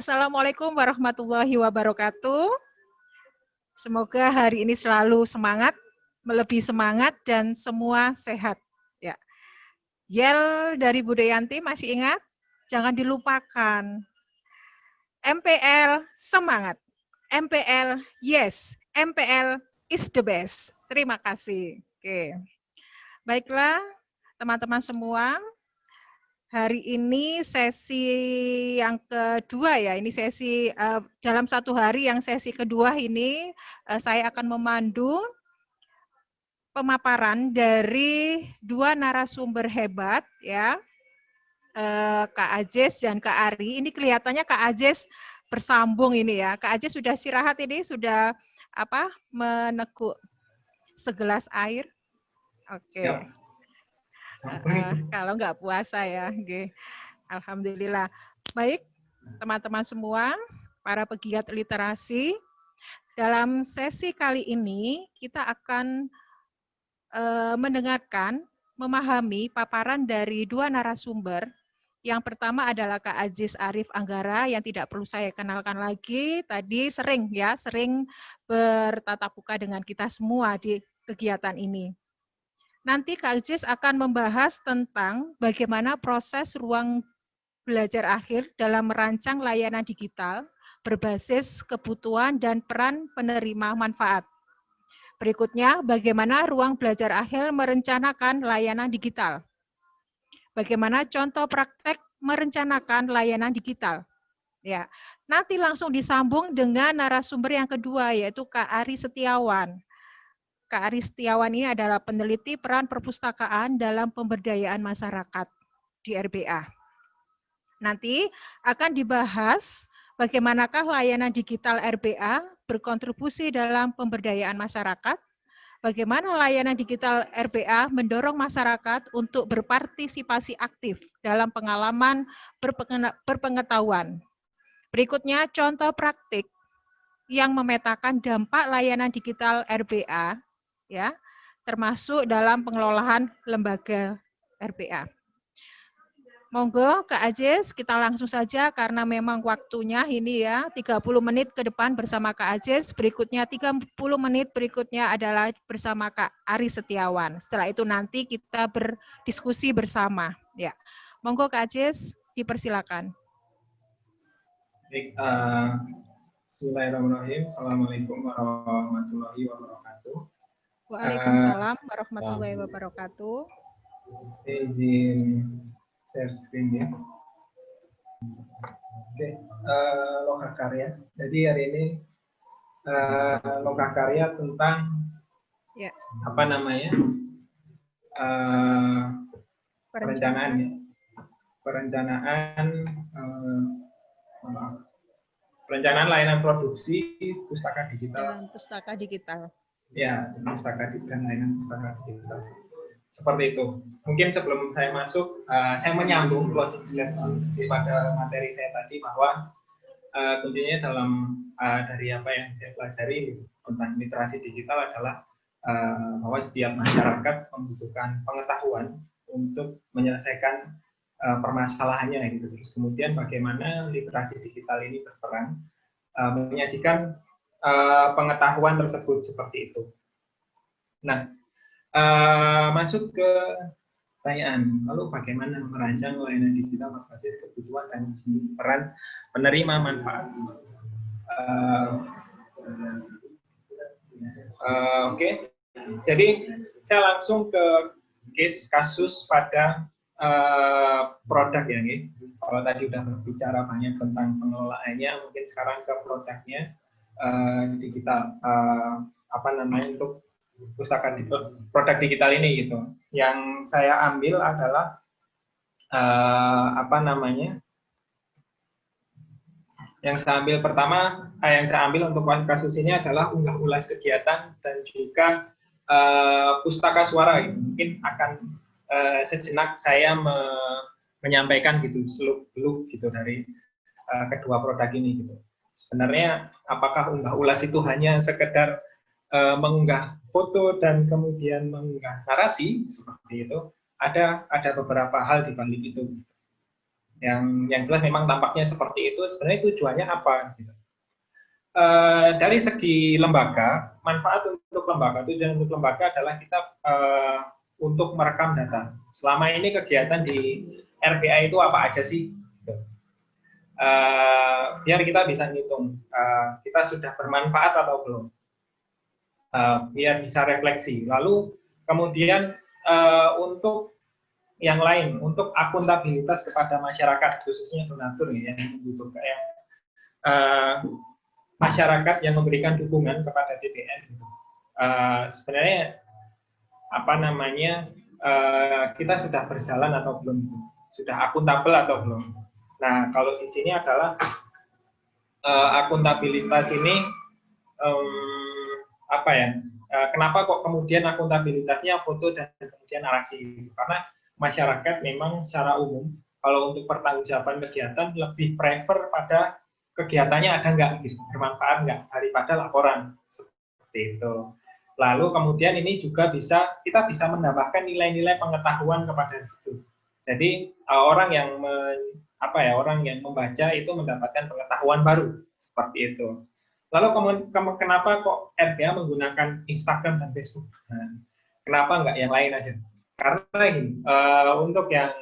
Assalamualaikum warahmatullahi wabarakatuh. Semoga hari ini selalu semangat, melebihi semangat, dan semua sehat. Ya. Yel dari Budayanti masih ingat? Jangan dilupakan. MPL semangat. MPL yes. MPL is the best. Terima kasih. Oke. Baiklah, teman-teman semua. Hari ini sesi yang kedua ya, ini sesi dalam satu hari yang sesi kedua ini saya akan memandu pemaparan dari dua narasumber hebat ya, Kak Ajes dan Kak Ari. Ini kelihatannya Kak Ajes bersambung ini ya. Kak Ajes sudah istirahat ini, sudah meneguk segelas air. Oke. Kalau nggak puasa ya, oke. Alhamdulillah. Baik, teman-teman semua, para pegiat literasi, dalam sesi kali ini kita akan mendengarkan, memahami paparan dari dua narasumber. Yang pertama adalah Kak Aziz Arif Anggara yang tidak perlu saya kenalkan lagi, tadi sering bertatap muka dengan kita semua di kegiatan ini. Nanti Kak Aziz akan membahas tentang bagaimana proses ruang belajar akhir dalam merancang layanan digital berbasis kebutuhan dan peran penerima manfaat. Berikutnya, bagaimana ruang belajar akhir merencanakan layanan digital. Bagaimana contoh praktek merencanakan layanan digital. Ya, nanti langsung disambung dengan narasumber yang kedua, yaitu Kak Ari Setiawan. Kak Ari Setiawan ini adalah peneliti peran perpustakaan dalam pemberdayaan masyarakat di RBA. Nanti akan dibahas bagaimanakah layanan digital RBA berkontribusi dalam pemberdayaan masyarakat, bagaimana layanan digital RBA mendorong masyarakat untuk berpartisipasi aktif dalam pengalaman berpengetahuan. Berikutnya contoh praktik yang memetakan dampak layanan digital RBA, ya, termasuk dalam pengelolaan lembaga RBA. Monggo Kak Aziz, kita langsung saja karena memang waktunya ini ya 30 menit ke depan bersama Kak Aziz, berikutnya 30 menit berikutnya adalah bersama Kak Ari Setiawan. Setelah itu nanti kita berdiskusi bersama. Ya, monggo Kak Aziz, dipersilakan. Baik, Bismillahirrahmanirrahim. Assalamualaikum warahmatullahi wabarakatuh. Waalaikumsalam warahmatullahi wabarakatuh. Saya izin share screen ya. Oke, lokakarya. Jadi hari ini lokakarya tentang perencanaan layanan produksi pustaka digital. Dalam pustaka digital. Ya, pustaka dan layanan pustaka digital. Seperti itu. Mungkin sebelum saya masuk, saya menyambung closing statement daripada materi saya tadi bahwa kuncinya dalam dari apa yang saya pelajari tentang literasi digital adalah bahwa setiap masyarakat membutuhkan pengetahuan untuk menyelesaikan permasalahannya gitu. Terus kemudian bagaimana literasi digital ini berperan menyajikan pengetahuan tersebut seperti itu. Nah, masuk ke pertanyaan, lalu bagaimana merancang layanan digital berbasis kebutuhan dan peran penerima manfaat? Oke. Jadi saya langsung ke case kasus pada produk ya nih. Kalau tadi udah berbicara banyak tentang pengelolaannya, mungkin sekarang ke produknya digital untuk pustaka produk digital ini gitu. Yang saya ambil adalah yang saya ambil pertama, yang saya ambil untuk kasus ini adalah unggah ulas kegiatan dan juga pustaka suara. Gitu. Mungkin akan sejenak saya menyampaikan gitu seluk-beluk gitu dari kedua produk ini gitu. Sebenarnya apakah unggah ulas itu hanya sekedar mengunggah foto dan kemudian mengunggah narasi seperti itu? Ada beberapa hal di balik itu. Yang jelas memang tampaknya seperti itu. Sebenarnya tujuannya apa? Gitu. Dari segi lembaga, manfaat untuk lembaga, tujuan untuk lembaga adalah kita untuk merekam data. Selama ini kegiatan di RPA itu apa aja sih? Gitu. Biar kita bisa ngitung kita sudah bermanfaat atau belum. Biar bisa refleksi. Lalu kemudian untuk yang lain, untuk akuntabilitas kepada masyarakat, khususnya donatur ya, yang membutuhkan masyarakat yang memberikan dukungan kepada TPN. Gitu. Sebenarnya apa namanya kita sudah berjalan atau belum, sudah akuntabel atau belum. Nah kalau di sini adalah akuntabilitas ini apa ya? Kenapa kok kemudian akuntabilitasnya foto dan kemudian narasi? Karena masyarakat memang secara umum kalau untuk pertanggungjawaban kegiatan lebih prefer pada kegiatannya ada nggak, gitu, bermanfaat nggak daripada laporan seperti itu. Lalu kemudian ini juga kita bisa menambahkan nilai-nilai pengetahuan kepada situ. Jadi orang yang membaca itu mendapatkan pengetahuan baru seperti itu. Lalu kenapa kok RPA menggunakan Instagram dan Facebook? Nah, kenapa nggak yang lain aja? Karena ini untuk yang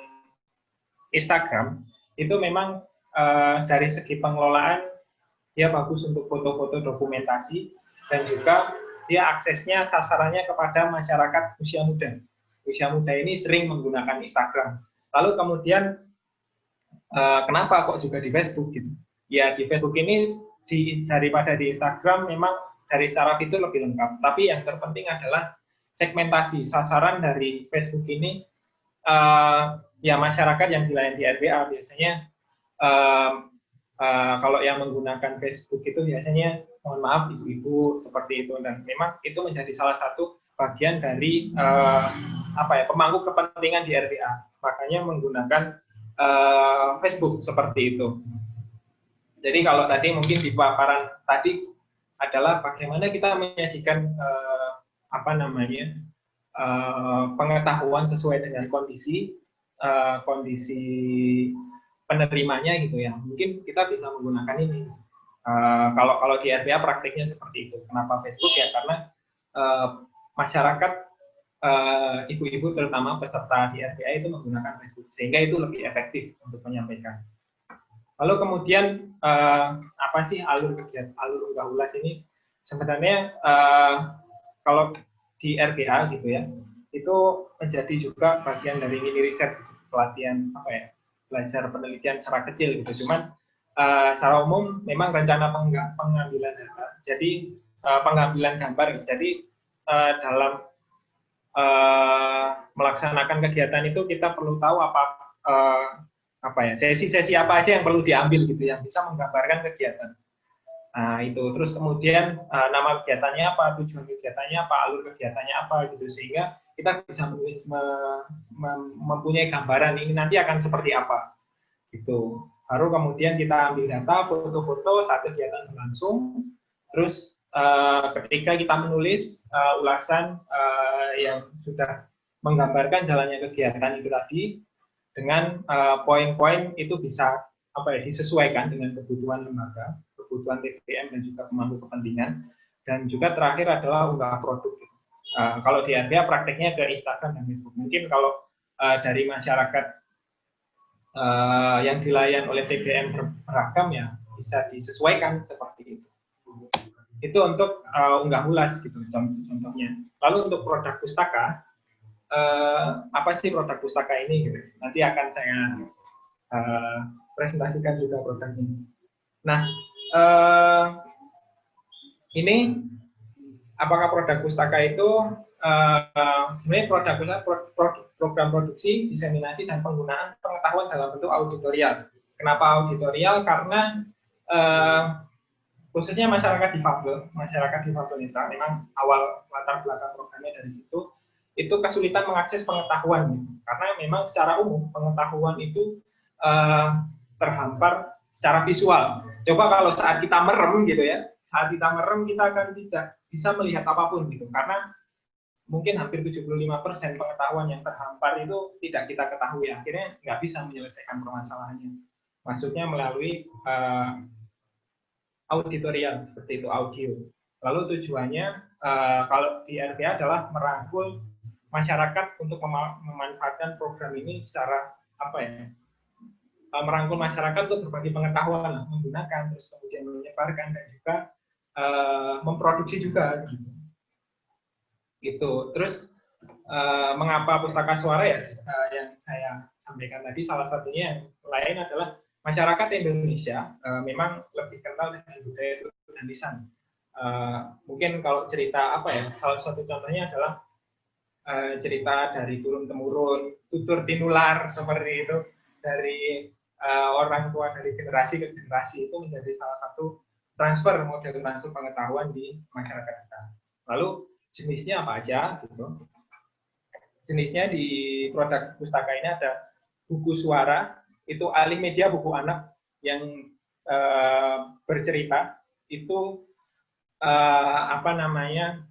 Instagram itu memang dari segi pengelolaan dia bagus untuk foto-foto dokumentasi dan juga dia aksesnya sasarannya kepada masyarakat usia muda. Usia muda ini sering menggunakan Instagram. Lalu kemudian kenapa kok juga di Facebook gitu? Ya di Facebook ini daripada di Instagram memang dari secara fitur lebih lengkap. Tapi yang terpenting adalah segmentasi sasaran dari Facebook ini ya masyarakat yang dilayani di RPA biasanya kalau yang menggunakan Facebook itu biasanya mohon maaf ibu-ibu seperti itu, dan memang itu menjadi salah satu bagian dari pemangku kepentingan di RPA. Makanya menggunakan Facebook seperti itu. Jadi kalau tadi mungkin di paparan tadi adalah bagaimana kita menyajikan pengetahuan sesuai dengan kondisi penerimanya gitu ya. Mungkin kita bisa menggunakan ini. Kalau di RPA praktiknya seperti itu. Kenapa Facebook ya? Karena masyarakat ibu-ibu terutama peserta di RPA itu menggunakan Facebook sehingga itu lebih efektif untuk menyampaikan. Lalu kemudian apa sih alur unggah ulas ini? Sebenarnya kalau di RPA gitu ya, itu menjadi juga bagian dari mini riset, pelatihan belajar penelitian secara kecil gitu. Cuman secara umum memang rencana pengambilan data, jadi pengambilan gambar. Jadi dalam melaksanakan kegiatan itu kita perlu tahu sesi-sesi apa aja yang perlu diambil gitu, yang bisa menggambarkan kegiatan. Nah itu terus kemudian nama kegiatannya apa, tujuan kegiatannya apa, alur kegiatannya apa gitu, sehingga kita bisa mempunyai gambaran ini nanti akan seperti apa gitu. Baru kemudian kita ambil data, foto-foto saat kegiatan berlangsung. Terus ketika kita menulis ulasan yang sudah menggambarkan jalannya kegiatan itu tadi, dengan poin-poin itu bisa disesuaikan dengan kebutuhan lembaga, kebutuhan TPM dan juga pemangku kepentingan. Dan juga terakhir adalah unggah produk. Kalau di RPA prakteknya ke Instagram dan Facebook. Mungkin kalau dari masyarakat yang dilayan oleh TPM beragam ya bisa disesuaikan seperti itu. Itu untuk unggah ulas gitu contohnya. Lalu untuk produk pustaka, apa sih produk pustaka ini? Gitu. Nanti akan saya presentasikan juga produk ini. Nah, ini apakah produk pustaka itu sebenarnya program produksi, diseminasi, dan penggunaan pengetahuan dalam bentuk auditorial. Kenapa auditorial? Karena khususnya masyarakat difabel memang awal latar belakang programnya dari situ, itu kesulitan mengakses pengetahuan gitu. Karena memang secara umum pengetahuan itu terhampar secara visual. Coba kalau saat kita merem gitu ya, saat kita merem kita akan tidak bisa melihat apapun gitu, karena mungkin hampir 75% pengetahuan yang terhampar itu tidak kita ketahui, akhirnya nggak bisa menyelesaikan permasalahannya. Maksudnya melalui auditorial, seperti itu, audio. Lalu tujuannya kalau di RPA adalah merangkul masyarakat untuk memanfaatkan program ini secara apa ya, merangkul masyarakat untuk berbagi pengetahuan, menggunakan, terus kemudian menyebarkan dan juga memproduksi juga. Gitu. Terus mengapa pustaka suara ya yang saya sampaikan tadi, salah satunya yang lain adalah masyarakat Indonesia memang lebih kental dengan budaya dan lisan. Mungkin kalau cerita apa ya, salah satu contohnya adalah cerita dari turun temurun, tutur tinular seperti itu, dari orang tua dari generasi ke generasi, itu menjadi salah satu model transfer pengetahuan di masyarakat kita. Lalu jenisnya apa aja gitu. Jenisnya di produk pustaka ini ada buku suara, itu alih media buku anak yang bercerita, itu apa namanya,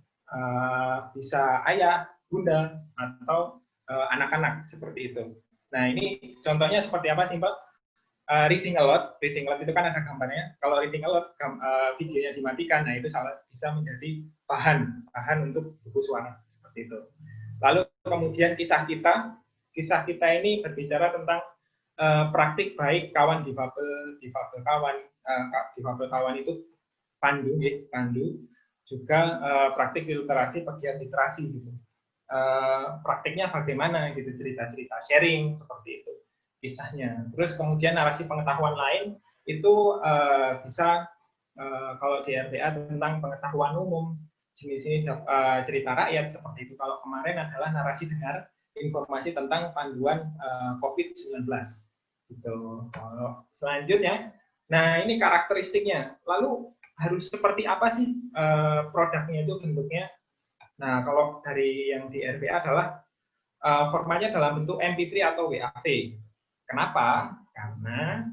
bisa ayah, bunda, atau anak-anak seperti itu. Nah ini contohnya seperti apa sih Mbak? Reading aloud itu kan ada gambarnya. Kalau reading aloud videonya dimatikan, nah itu bisa menjadi bahan untuk buku suara seperti itu. Lalu kemudian kisah kita ini berbicara tentang praktik baik kawan difabel kawan itu pandu, juga praktik literasi, pegiat literasi gitu. Praktiknya bagaimana gitu, cerita-cerita sharing seperti itu kisahnya. Terus kemudian narasi pengetahuan lain itu bisa kalau di RPA tentang pengetahuan umum, sini cerita rakyat seperti itu. Kalau kemarin adalah narasi dengar, informasi tentang panduan COVID-19 gitu. Selanjutnya, nah ini karakteristiknya. Lalu harus seperti apa sih produknya itu bentuknya? Nah kalau dari yang di RPA adalah formatnya dalam bentuk MP3 atau WAV. Kenapa? Karena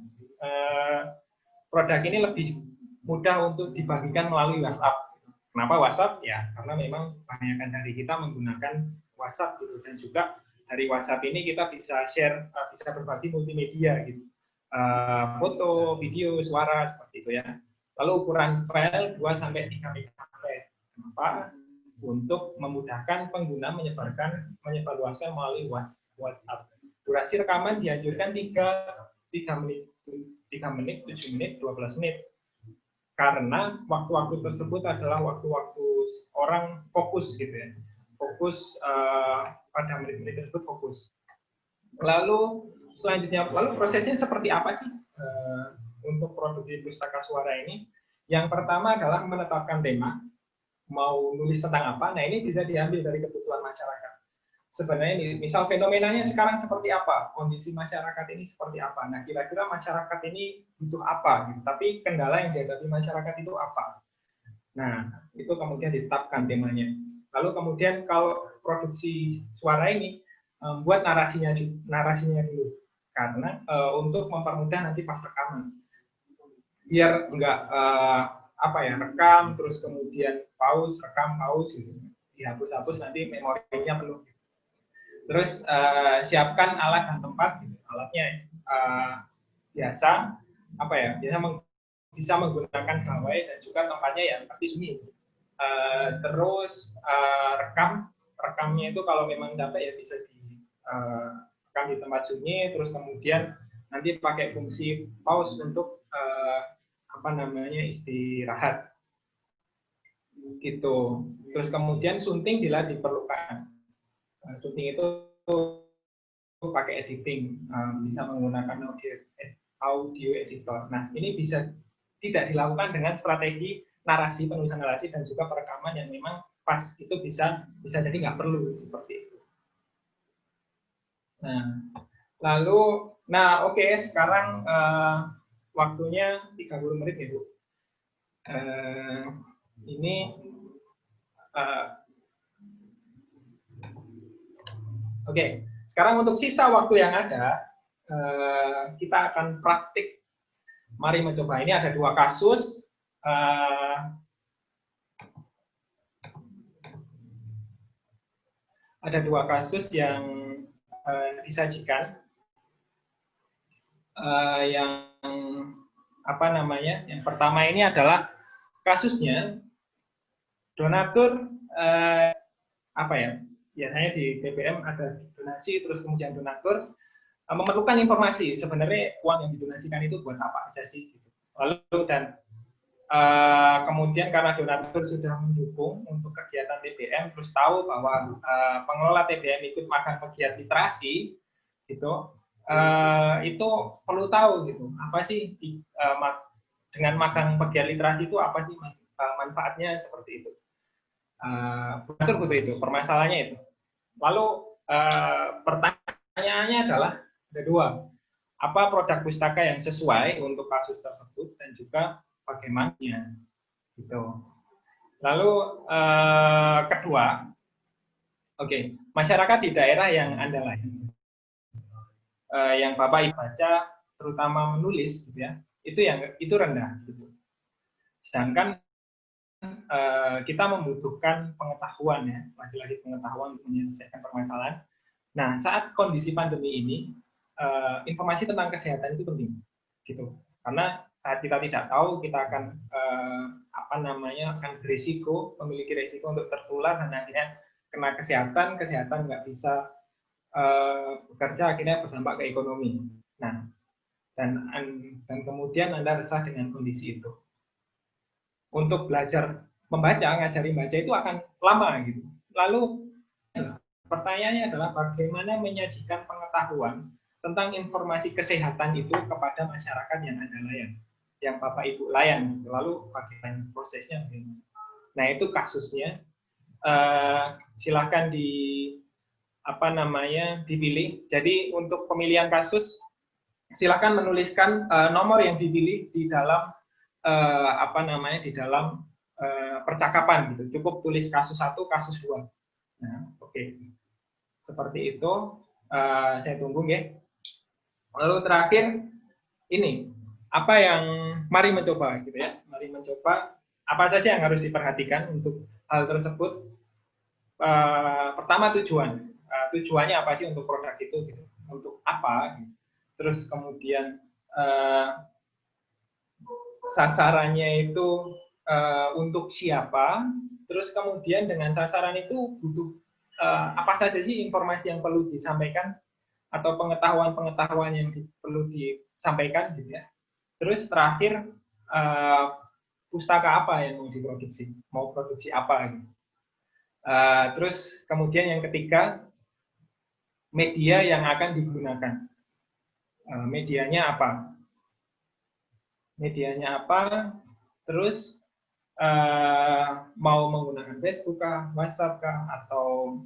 produk ini lebih mudah untuk dibagikan melalui WhatsApp. Kenapa WhatsApp? Ya, karena memang kebanyakan dari kita menggunakan WhatsApp gitu, dan juga dari WhatsApp ini kita bisa share, bisa berbagi multimedia gitu, foto, video, suara seperti itu ya. Lalu ukuran file 2-3 MB. Kenapa? Untuk memudahkan pengguna menyebarluaskan melalui WhatsApp. Durasi rekaman dianjurkan 3 menit, 7 menit, 12 menit. Karena waktu-waktu tersebut adalah waktu-waktu orang fokus gitu ya. Fokus pada menit-menit tersebut fokus. Lalu selanjutnya, prosesnya seperti apa sih untuk produksi pustaka suara ini? Yang pertama adalah menetapkan tema, mau nulis tentang apa. Nah ini bisa diambil dari kebutuhan masyarakat. Sebenarnya misal fenomenanya sekarang seperti apa, kondisi masyarakat ini seperti apa. Nah kira-kira masyarakat ini butuh apa, gitu. Tapi kendala yang dihadapi masyarakat itu apa. Nah itu kemudian ditetapkan temanya. Lalu kemudian kalau produksi suara ini buat narasinya dulu, karena untuk mempermudah nanti pas rekaman, biar enggak rekam terus kemudian pause, rekam pause gitu, dihapus-hapus nanti memorinya penuh. Terus siapkan alat dan tempat, gitu. Alatnya biasa bisa menggunakan gawai, dan juga tempatnya yang pasti sunyi. Terus rekamnya itu kalau memang dapat ya bisa direkam di tempat sunyi, terus kemudian nanti pakai fungsi pause untuk istirahat gitu. Terus kemudian sunting bila diperlukan. Sunting itu pakai editing, bisa menggunakan audio editor. Nah ini bisa tidak dilakukan dengan strategi narasi, penulisan narasi, dan juga perekaman yang memang pas, itu bisa jadi nggak perlu seperti itu. Nah oke, sekarang waktunya 30 menit ya Bu. Oke, sekarang untuk sisa waktu yang ada, kita akan praktik. Mari mencoba. Ini ada 2 kasus. ada 2 kasus yang disajikan, yang apa namanya? Yang pertama ini adalah kasusnya donatur, apa ya? Biasanya di BBM ada donasi, terus kemudian donatur memerlukan informasi sebenarnya uang yang didonasikan itu buat apa aja sih, gitu. Lalu dan kemudian karena donatur sudah mendukung untuk kegiatan TBM, terus tahu bahwa pengelola TBM ikut magang pegiat literasi, gitu, itu perlu tahu gitu, apa sih dengan magang pegiat literasi itu apa sih manfaatnya seperti itu. Donatur butuh itu, permasalahannya itu. Lalu pertanyaannya adalah ada 2. Apa produk pustaka yang sesuai untuk kasus tersebut dan juga bagaimana, gitu. Lalu kedua, masyarakat di daerah yang Anda layani, yang Bapak Ibu baca, terutama menulis, gitu ya, itu rendah, gitu. Sedangkan kita membutuhkan pengetahuan ya, lagi-lagi pengetahuan untuk menyelesaikan permasalahan. Nah, saat kondisi pandemi ini, informasi tentang kesehatan itu penting, gitu. Karena saat kita tidak tahu, kita akan akan berisiko, memiliki risiko untuk tertular dan akhirnya kena kesehatan nggak bisa bekerja, akhirnya berdampak ke ekonomi. Nah, dan kemudian Anda resah dengan kondisi itu. Untuk belajar membaca, ngajari baca itu akan lama gitu. Lalu pertanyaannya adalah bagaimana menyajikan pengetahuan tentang informasi kesehatan itu kepada masyarakat yang Anda layan, yang Bapak Ibu layan. Lalu bagaimana prosesnya? Nah, itu kasusnya. Silakan dipilih. Jadi untuk pemilihan kasus, silakan menuliskan nomor yang dipilih di dalam di dalam percakapan gitu. Cukup tulis kasus 1, kasus 2. Nah, seperti itu. Saya tunggu ya. Lalu terakhir ini mari mencoba gitu ya. Mari mencoba apa saja yang harus diperhatikan untuk hal tersebut. Pertama tujuannya apa sih untuk produk itu gitu. Untuk apa? Terus kemudian sasarannya itu untuk siapa, terus kemudian dengan sasaran itu butuh apa saja sih informasi yang perlu disampaikan atau pengetahuan yang perlu disampaikan gitu ya. Terus terakhir pustaka apa yang mau diproduksi, mau produksi apa gitu. Terus kemudian yang ketiga, media yang akan digunakan. Medianya apa, terus mau menggunakan Facebook kah, WhatsApp kah, atau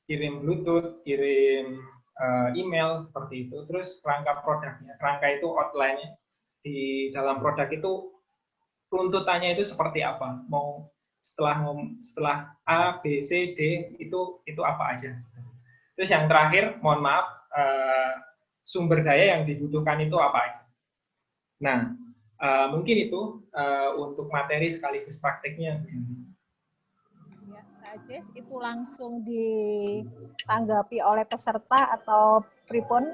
kirim Bluetooth, kirim email, seperti itu. Terus kerangka produknya, kerangka itu outline-nya di dalam produk itu tuntutannya itu seperti apa, mau setelah A, B, C, D itu apa aja. Terus yang terakhir, mohon maaf, sumber daya yang dibutuhkan itu apa aja. Nah, mungkin itu untuk materi sekaligus prakteknya. Ya, Kak Ajes, itu langsung ditanggapi oleh peserta atau pripun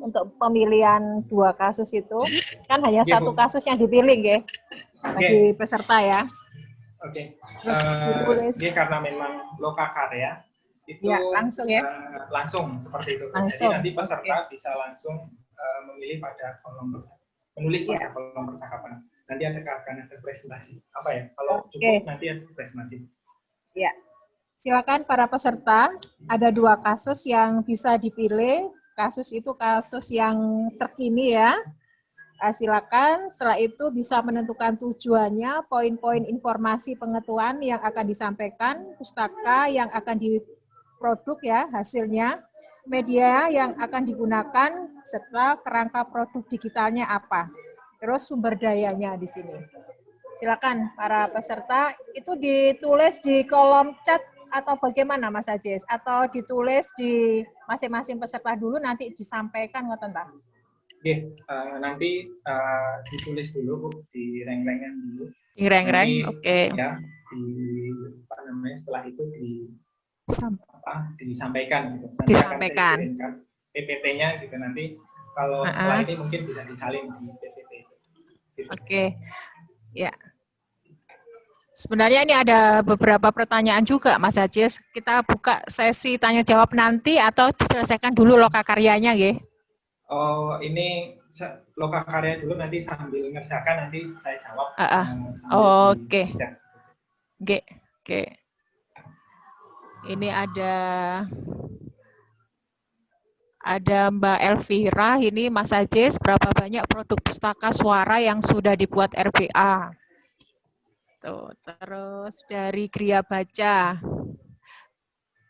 untuk pemilihan 2 kasus itu? Kan hanya satu kasus yang dipilih, ya, bagi peserta ya. Ditulis. Karena memang loka karya itu ya, langsung ya. Langsung seperti itu. Langsung. Jadi nanti peserta bisa langsung memilih pada kolom menulis pada kolom percakapan. Nanti akan ada presentasi. Apa ya? Kalau cukup nanti ada presentasi. Ya. Silakan para peserta, ada 2 kasus yang bisa dipilih. Kasus itu kasus yang terkini ya. Silakan, setelah itu bisa menentukan tujuannya, poin-poin informasi pengetahuan yang akan disampaikan, pustaka yang akan diproduk ya hasilnya, media yang akan digunakan, serta kerangka produk digitalnya apa. Terus sumber dayanya di sini. Silakan para peserta, itu ditulis di kolom chat atau bagaimana Mas Ajes? Atau ditulis di masing-masing peserta dulu nanti disampaikan ngoten ta? Nanti ditulis dulu Bu, di reng-rengan dulu. Di reng-reng, oke. Ya, namanya setelah itu Sam- disampaikan gitu. Nanti akan saya disampaikan. kirimkan PPT-nya gitu, nanti kalau setelah ini mungkin bisa disalin di PPT itu. Gitu. Oke. Ya. Sebenarnya ini ada beberapa pertanyaan juga, Mas Ajis. Kita buka sesi tanya jawab nanti atau diselesaikan dulu lokakaryanya, nggih? Oh, ini lokakarya dulu, nanti sambil ngerjakan nanti saya jawab sambil Oke. di chat. Oke. Ini ada Mbak Elvira, ini Mas Ajis, berapa banyak produk pustaka suara yang sudah dibuat RBA? Tuh, terus dari Gria Baca,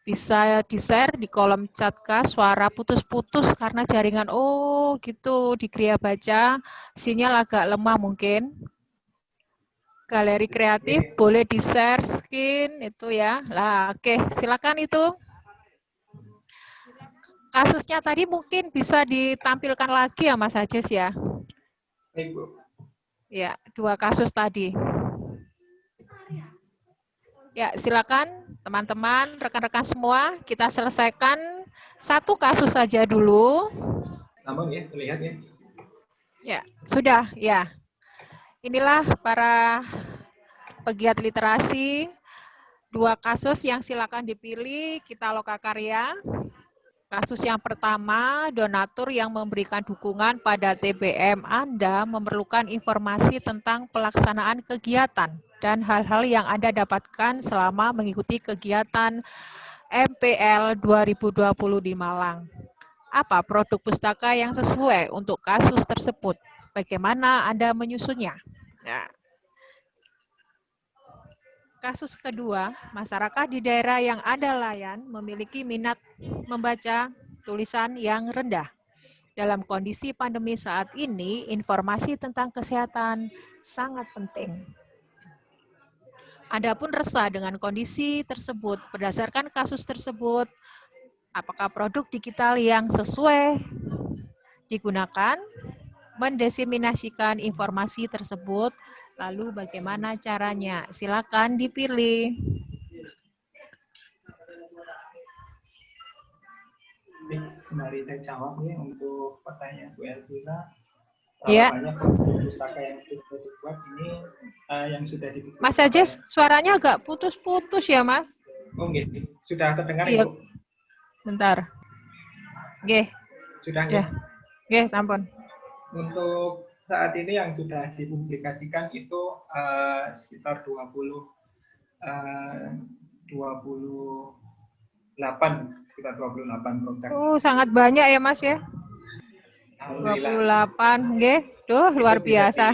bisa di-share di kolom chat Kak, suara putus-putus karena jaringan. Oh gitu, di Gria Baca sinyal agak lemah mungkin. Galeri kreatif boleh di-share skin itu ya. Lah, oke, silakan itu. Kasusnya tadi mungkin bisa ditampilkan lagi ya Mas Ajis ya. Ya, 2 kasus tadi. Ya, silakan teman-teman, rekan-rekan semua, kita selesaikan 1 kasus saja dulu. Namun ya, terlihat ya. Ya, sudah ya. Inilah para pegiat literasi, 2 kasus yang silakan dipilih, kita lokakarya. Kasus yang pertama, donatur yang memberikan dukungan pada TBM Anda memerlukan informasi tentang pelaksanaan kegiatan dan hal-hal yang Anda dapatkan selama mengikuti kegiatan MPL 2020 di Malang. Apa produk pustaka yang sesuai untuk kasus tersebut? Bagaimana Anda menyusunnya? Ya. Kasus kedua, masyarakat di daerah yang Anda layan memiliki minat membaca tulisan yang rendah. Dalam kondisi pandemi saat ini, informasi tentang kesehatan sangat penting. Anda pun resah dengan kondisi tersebut. Berdasarkan kasus tersebut, apakah produk digital yang sesuai digunakan, mendiseminasikan informasi tersebut, lalu bagaimana caranya? Silakan dipilih. Sembari saya jawab nih untuk pertanyaan Bu Elvira, Ya. banyak produk pustaka yang sudah dibuat ini yang sudah dibuat. Mas Ajis, suaranya agak putus-putus ya, Mas? Oh, gitu. Sudah terdengar Iya. Ibu? Bentar. Nggih. Sudah nggih? Nggih, sampun. Untuk saat ini yang sudah dipublikasikan itu sekitar 28 produk. Oh, sangat banyak ya, Mas ya? 28, nggih. Duh, luar biasa.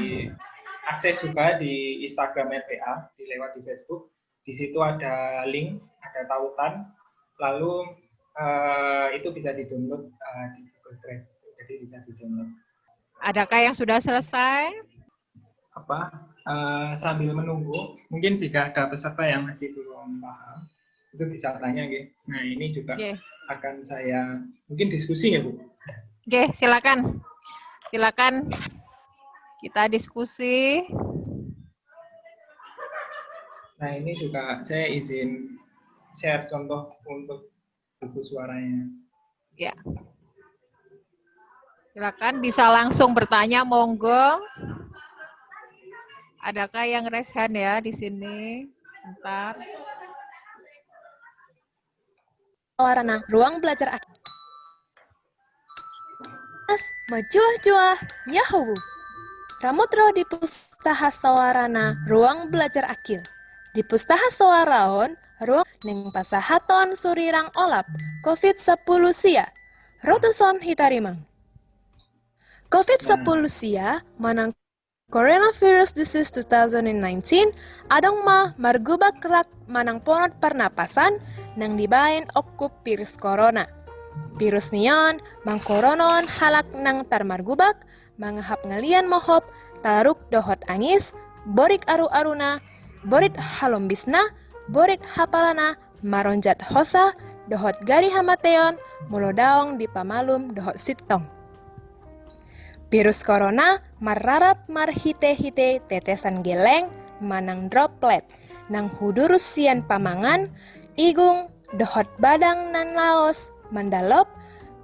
Akses juga di Instagram RPA, lewat di Facebook. Di situ ada link, ada tautan, lalu itu bisa di-download di Google Drive. Jadi bisa di-download. Adakah yang sudah selesai? Sambil menunggu, mungkin jika ada peserta yang masih belum paham, itu bisa tanya, gitu. Nah, ini juga akan saya mungkin diskusi ya, Bu. Oke, silakan. Silakan kita diskusi. Nah, ini juga saya izin share contoh untuk buku suaranya. Ya. Silakan bisa langsung bertanya, monggo. Adakah yang raise hand ya di sini? Bentar. Warna ruang belajar Majuah-juah, Yahoo! Ramutro di Pustaha Sawarana, ruang belajar akil. Di Pustaha Sawaraon, ruang ning pasahaton surirang olap, COVID-10 sia, rotuson hitarimang. COVID-10 sia, manang Coronavirus Disease 2019, adong margubak rak manang ponot pernapasan, nang dibain okup virus corona. Virus nion, mangkoronon halak nang tarmargubak, mangahap ngalian mohop, taruk dohot angis, borik aru-aruna, borit halombisna, borit hapalana, maronjat hosa, dohot gari hamateon, mulodaong di pamalum dohot sitong. Virus corona mararat marhite-hite tetesan geleng manang droplet. nang hudurus sian pamangan, igung, dohot badang nan laos, mandalop,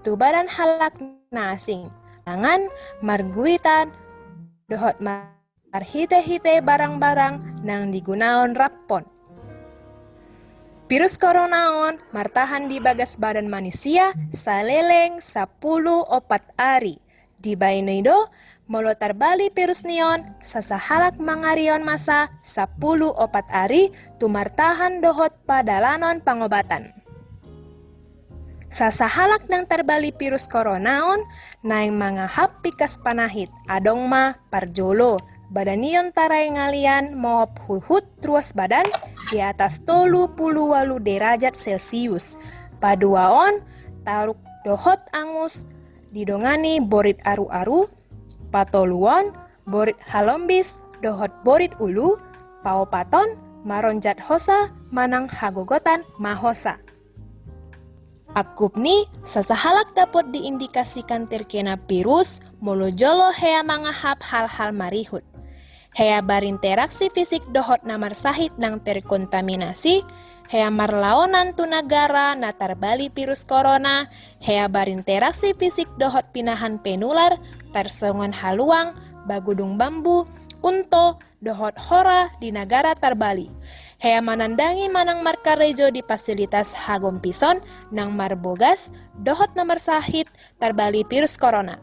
tu badan halak na asing, tangan, marguitan, dohot marhite-hite barang-barang nang digunaon rappon. Virus coronaon martahan di bagas badan manusia saleleng 10 opat ari. Di baineido, molotar bali virus nion sasahalak mangarion masa 10 opat ari tu martahan dohot padalanon pangobatan. Sasahalak nang terbali virus coronaon naing mangahap pikas panahit adong ma parjolo badanion tarai ngalian moop huhut ruas badan di atas 38 derajat Celcius. Paduaon taruk dohot angus didongani borit aru-aru, patoluon borit halombis dohot borit ulu, paopaton maronjat hosa manang hagogotan mahosa. Akupni, sasahalak dapat diindikasikan terkena virus, molojolo hea mangahap hal-hal marihut. Hea berinteraksi fisik dohot namar sahit nang terkontaminasi, hea marlaonan tu negara na terbali virus corona, hea berinteraksi fisik dohot pinahan penular, tersongon haluang, bagudung bambu, unto, dohot hora di negara terbali. Hea manandangi manang markarejo di fasilitas hagompison nang marbogas dohot nomor sahit terbali virus corona.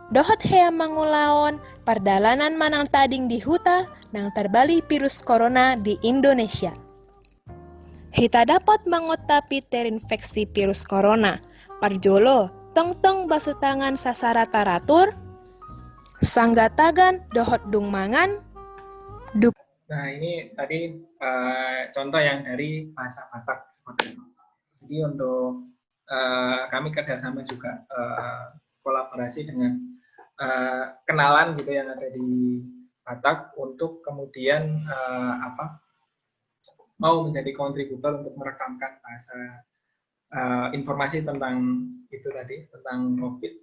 Dohot hea mangulaon perdalanan manang tading di huta nang terbali virus corona di Indonesia. Hita dapat mengotapi terinfeksi virus corona. Parjolo, tong-tong basuh tangan sasara taratur, sanggatagan dohot dung mangan, Nah, ini tadi contoh yang dari bahasa Batak seperti itu. Jadi untuk kami kerjasama juga kolaborasi dengan kenalan gitu yang ada di Batak untuk kemudian mau menjadi kontributor untuk merekamkan bahasa informasi tentang itu tadi, tentang COVID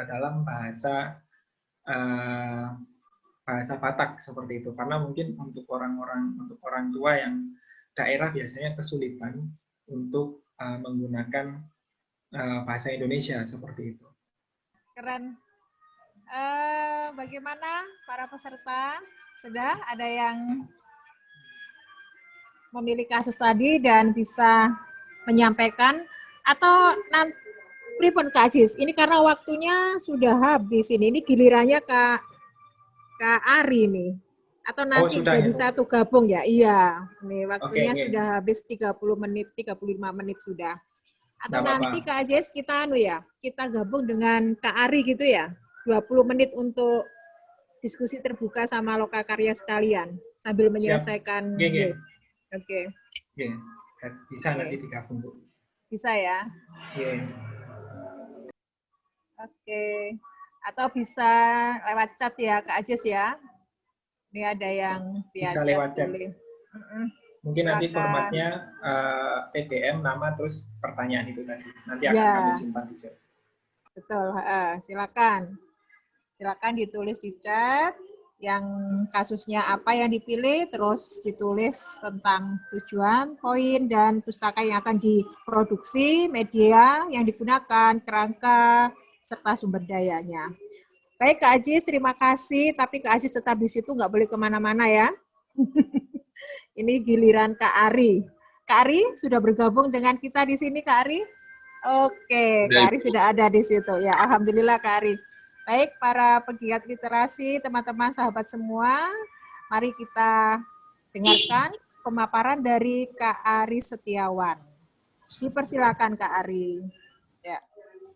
dalam bahasa Batak seperti itu, karena mungkin untuk orang tua yang daerah biasanya kesulitan untuk menggunakan bahasa Indonesia seperti itu. Keren. Bagaimana para peserta? Sudah ada yang memilih kasus tadi dan bisa menyampaikan atau nanti pripun Kak Ajis? Ini karena waktunya sudah habis ini gilirannya Kak Ari nih. Atau nanti jadi satu gabung ya? Iya, nih waktunya sudah habis 30 menit, 35 menit sudah. Atau nanti Kak Ajis kita kita gabung dengan Kak Ari gitu ya. 20 menit untuk diskusi terbuka sama lokakarya sekalian sambil menyelesaikan. Oke. Bisa nanti digabung, Bu. Bisa ya? Oke. Atau bisa lewat chat ya Kak Ajis ya. Ini ada yang bisa lewat chat. Mungkin nanti formatnya PDM, nama terus pertanyaan itu tadi. Nanti akan kami simpan di chat. Betul, silakan. Silakan ditulis di chat yang kasusnya apa yang dipilih, terus ditulis tentang tujuan, poin, dan pustaka yang akan diproduksi, media yang digunakan, kerangka, serta sumber dayanya. Baik Kak Ajis, terima kasih, tapi Kak Ajis tetap di situ, nggak boleh kemana-mana ya. Ini giliran Kak Ari. Kak Ari sudah bergabung dengan kita di sini, Kak Ari? Oke, Kak Ari sudah ada di situ. Ya, alhamdulillah Kak Ari. Baik, para pegiat literasi, teman-teman, sahabat semua, mari kita dengarkan pemaparan dari Kak Ari Setiawan. Dipersilakan Kak Ari. Ya.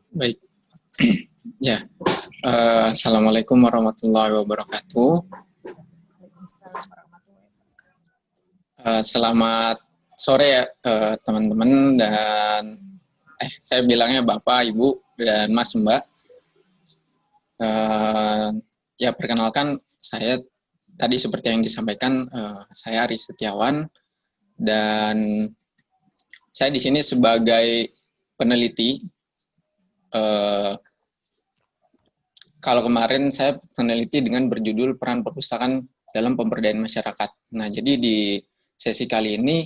Baik. Ya. Assalamualaikum warahmatullahi wabarakatuh. Selamat sore ya teman-teman dan saya bilangnya Bapak, Ibu, dan Mas Mbak. Ya perkenalkan saya tadi seperti yang disampaikan saya Ari Setiawan dan saya di sini sebagai peneliti. Kalau kemarin saya peneliti dengan berjudul peran perpustakaan dalam pemberdayaan masyarakat. Nah jadi di sesi kali ini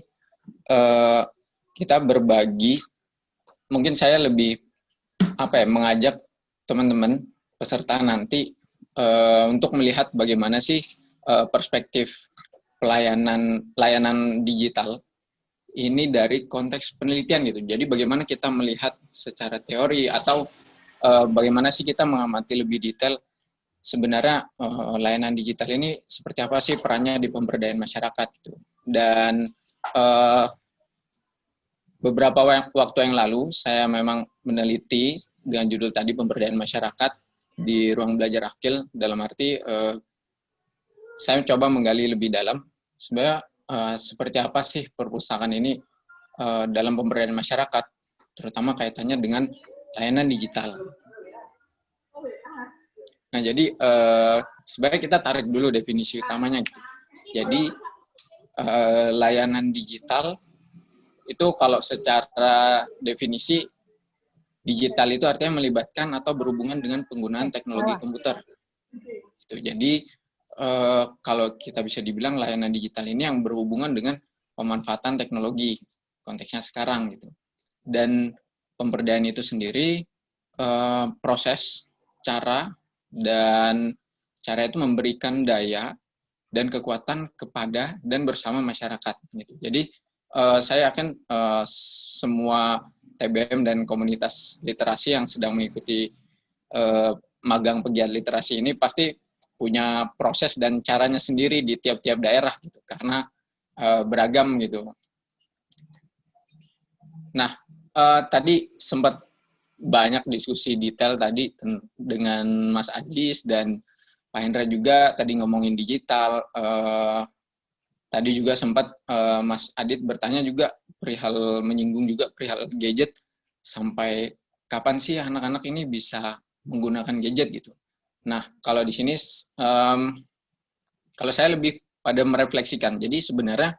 kita berbagi, mungkin saya lebih mengajak teman-teman peserta nanti untuk melihat bagaimana sih perspektif layanan digital ini dari konteks penelitian gitu. Jadi bagaimana kita melihat secara teori atau bagaimana sih kita mengamati lebih detail sebenarnya layanan digital ini seperti apa sih perannya di pemberdayaan masyarakat gitu. Dan beberapa waktu yang lalu saya memang meneliti dengan judul tadi pemberdayaan masyarakat di ruang belajar Akil, dalam arti saya coba menggali lebih dalam sebenarnya seperti apa sih perpustakaan ini dalam pemberdayaan masyarakat, terutama kaitannya dengan layanan digital. Nah, jadi sebenarnya kita tarik dulu definisi utamanya gitu. Jadi layanan digital itu kalau secara definisi digital itu artinya melibatkan atau berhubungan dengan penggunaan teknologi komputer. Gitu. Jadi kalau kita bisa dibilang layanan digital ini yang berhubungan dengan pemanfaatan teknologi konteksnya sekarang gitu. Dan pemberdayaan itu sendiri proses, cara itu memberikan daya dan kekuatan kepada dan bersama masyarakat gitu. Jadi saya yakin semua TBM dan komunitas literasi yang sedang mengikuti magang pegiat literasi ini pasti punya proses dan caranya sendiri di tiap-tiap daerah gitu, karena beragam gitu. Nah, tadi sempat banyak diskusi detail tadi dengan Mas Ajis dan Pak Hendra juga tadi ngomongin digital. Tadi juga sempat Mas Adit bertanya juga menyinggung juga perihal gadget, sampai kapan sih anak-anak ini bisa menggunakan gadget gitu. Nah, kalau di sini kalau saya lebih pada merefleksikan, jadi sebenarnya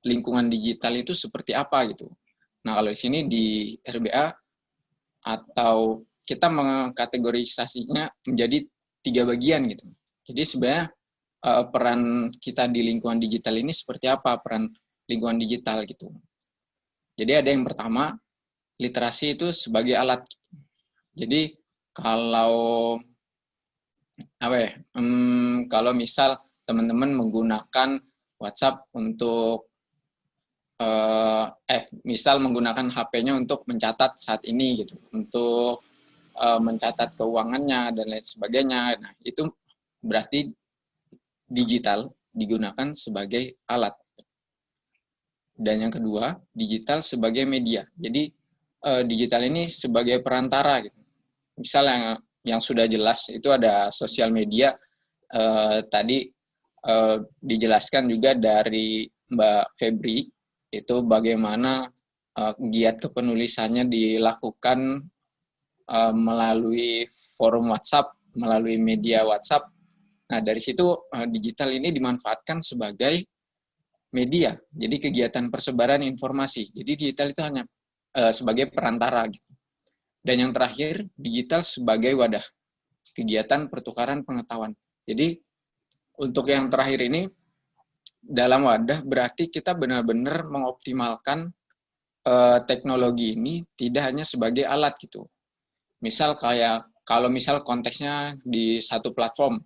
lingkungan digital itu seperti apa gitu. Nah, kalau di sini di RBA atau kita mengkategorisasinya menjadi 3 bagian gitu. Jadi sebenarnya peran kita di lingkungan digital ini seperti apa, peran lingkungan digital gitu. Jadi ada yang pertama, literasi itu sebagai alat. Jadi kalau kalau misal teman-teman menggunakan WhatsApp untuk misal menggunakan HP-nya untuk mencatat saat ini gitu, untuk mencatat keuangannya dan lain sebagainya. Nah, itu berarti digital digunakan sebagai alat. Dan yang kedua, digital sebagai media. Jadi digital ini sebagai perantara gitu. Misal yang sudah jelas itu ada sosial media, tadi dijelaskan juga dari Mbak Febri, itu bagaimana giat kepenulisannya dilakukan melalui forum WhatsApp, melalui media WhatsApp. Nah, dari situ digital ini dimanfaatkan sebagai media, jadi kegiatan persebaran informasi. Jadi digital itu hanya sebagai perantara gitu. Dan yang terakhir, digital sebagai wadah, kegiatan pertukaran pengetahuan. Jadi untuk yang terakhir ini, dalam wadah berarti kita benar-benar mengoptimalkan teknologi ini tidak hanya sebagai alat gitu. Misal kayak, kalau misal konteksnya di satu platform,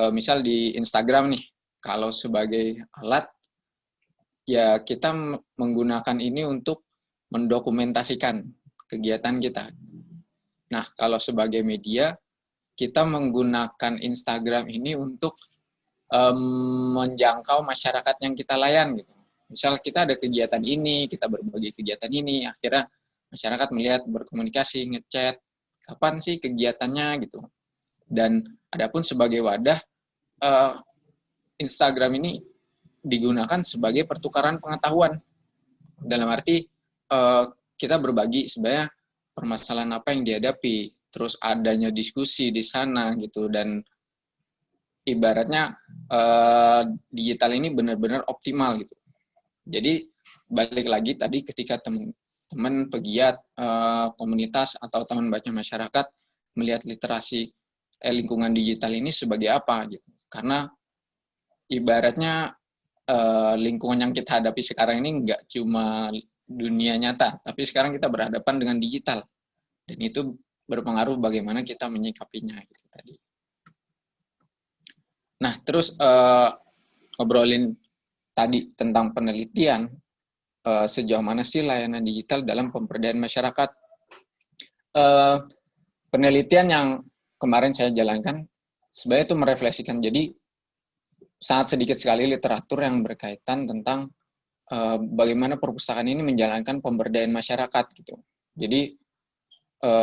misal di Instagram nih, kalau sebagai alat, ya kita menggunakan ini untuk mendokumentasikan kegiatan kita. Nah, kalau sebagai media, kita menggunakan Instagram ini untuk menjangkau masyarakat yang kita layan gitu. Misal kita ada kegiatan ini, kita berbagi kegiatan ini, akhirnya masyarakat melihat, berkomunikasi, ngechat, kapan sih kegiatannya gitu. Dan adapun sebagai wadah, Instagram ini digunakan sebagai pertukaran pengetahuan. Dalam arti kita berbagi sebenarnya permasalahan apa yang dihadapi, terus adanya diskusi di sana gitu, dan ibaratnya digital ini benar-benar optimal gitu. Jadi balik lagi tadi ketika teman-teman pegiat komunitas atau teman baca masyarakat melihat literasi lingkungan digital ini sebagai apa gitu. Karena ibaratnya lingkungan yang kita hadapi sekarang ini nggak cuma dunia nyata, tapi sekarang kita berhadapan dengan digital, dan itu berpengaruh bagaimana kita menyikapinya gitu tadi. Nah, terus ngobrolin tadi tentang penelitian, sejauh mana sih layanan digital dalam pemberdayaan masyarakat. Penelitian yang kemarin saya jalankan sebenarnya itu merefleksikan, jadi sangat sedikit sekali literatur yang berkaitan tentang bagaimana perpustakaan ini menjalankan pemberdayaan masyarakat gitu. Jadi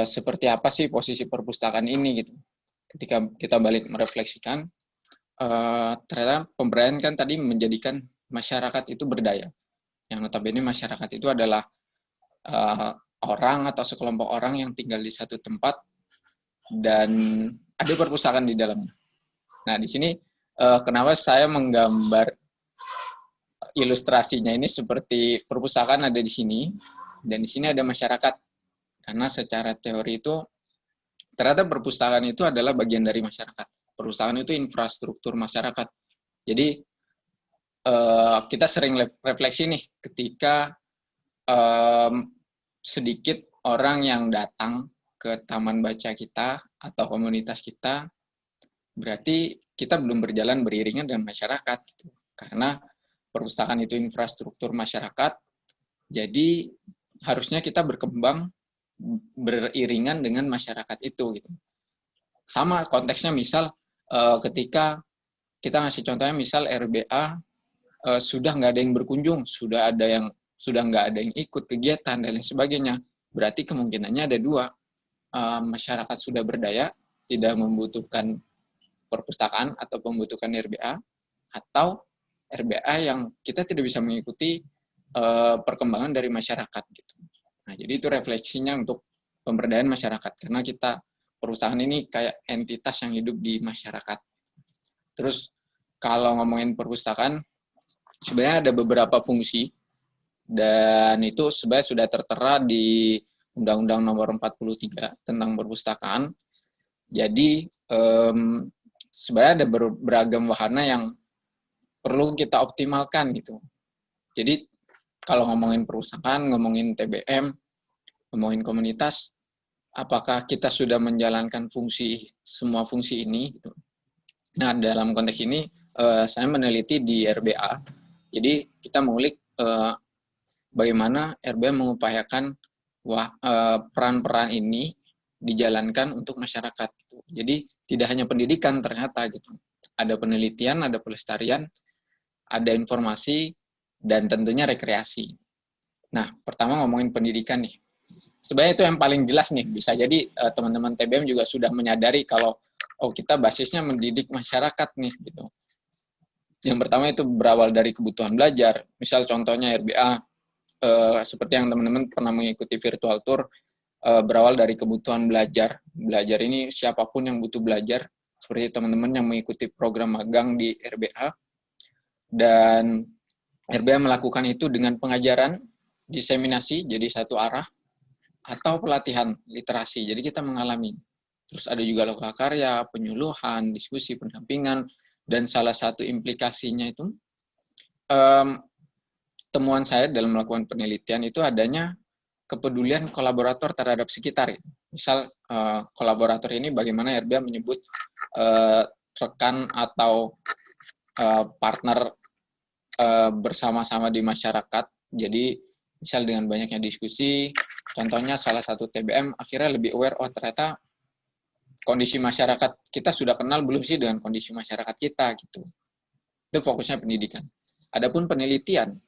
seperti apa sih posisi perpustakaan ini gitu. Ketika kita balik merefleksikan, ternyata pemberdayaan kan tadi menjadikan masyarakat itu berdaya. Yang notabene masyarakat itu adalah orang atau sekelompok orang yang tinggal di satu tempat dan ada perpustakaan di dalamnya. Nah, di sini kenapa saya menggambar ilustrasinya ini seperti perpustakaan ada di sini, dan di sini ada masyarakat. Karena secara teori itu, ternyata perpustakaan itu adalah bagian dari masyarakat. Perpustakaan itu infrastruktur masyarakat. Jadi, kita sering refleksi nih, ketika sedikit orang yang datang ke taman baca kita atau komunitas kita, berarti kita belum berjalan beriringan dengan masyarakat. Gitu. Karena perpustakaan itu infrastruktur masyarakat, jadi harusnya kita berkembang beriringan dengan masyarakat itu. Gitu. Sama konteksnya misal ketika kita ngasih contohnya misal RBA sudah nggak ada yang berkunjung, sudah nggak ada yang ikut kegiatan dan lain sebagainya, berarti kemungkinannya ada dua, masyarakat sudah berdaya, tidak membutuhkan perpustakaan atau membutuhkan RBA, atau RBA yang kita tidak bisa mengikuti perkembangan dari masyarakat gitu. Nah, jadi itu refleksinya untuk pemberdayaan masyarakat, karena kita perusahaan ini kayak entitas yang hidup di masyarakat. Terus kalau ngomongin perpustakaan, sebenarnya ada beberapa fungsi, dan itu sebenarnya sudah tertera di Undang-Undang Nomor 43 tentang perpustakaan. Jadi sebenarnya ada beragam wahana yang perlu kita optimalkan gitu. Jadi kalau ngomongin perusahaan, ngomongin TBM, ngomongin komunitas, apakah kita sudah menjalankan semua fungsi ini? Gitu. Nah, dalam konteks ini saya meneliti di RBA. Jadi kita mengulik bagaimana RBA mengupayakan peran-peran ini dijalankan untuk masyarakat. Gitu. Jadi tidak hanya pendidikan ternyata gitu. Ada penelitian, ada pelestarian, ada informasi, dan tentunya rekreasi. Nah, pertama ngomongin pendidikan nih. Sebenarnya itu yang paling jelas nih. Bisa jadi teman-teman TBM juga sudah menyadari kalau kita basisnya mendidik masyarakat nih gitu. Yang pertama itu berawal dari kebutuhan belajar. Misal contohnya RBA, seperti yang teman-teman pernah mengikuti virtual tour, berawal dari kebutuhan belajar. Belajar ini siapapun yang butuh belajar, seperti teman-teman yang mengikuti program magang di RBA. Dan RBA melakukan itu dengan pengajaran, diseminasi, jadi satu arah, atau pelatihan literasi, jadi kita mengalami. Terus ada juga lokakarya, penyuluhan, diskusi, pendampingan, dan salah satu implikasinya itu, temuan saya dalam melakukan penelitian itu adanya kepedulian kolaborator terhadap sekitar. Misal kolaborator ini bagaimana RBA menyebut rekan atau partner bersama-sama di masyarakat. Jadi misal dengan banyaknya diskusi, contohnya salah satu TBM akhirnya lebih aware, ternyata kondisi masyarakat kita sudah kenal belum sih dengan kondisi masyarakat kita gitu. Itu fokusnya pendidikan. Adapun penelitian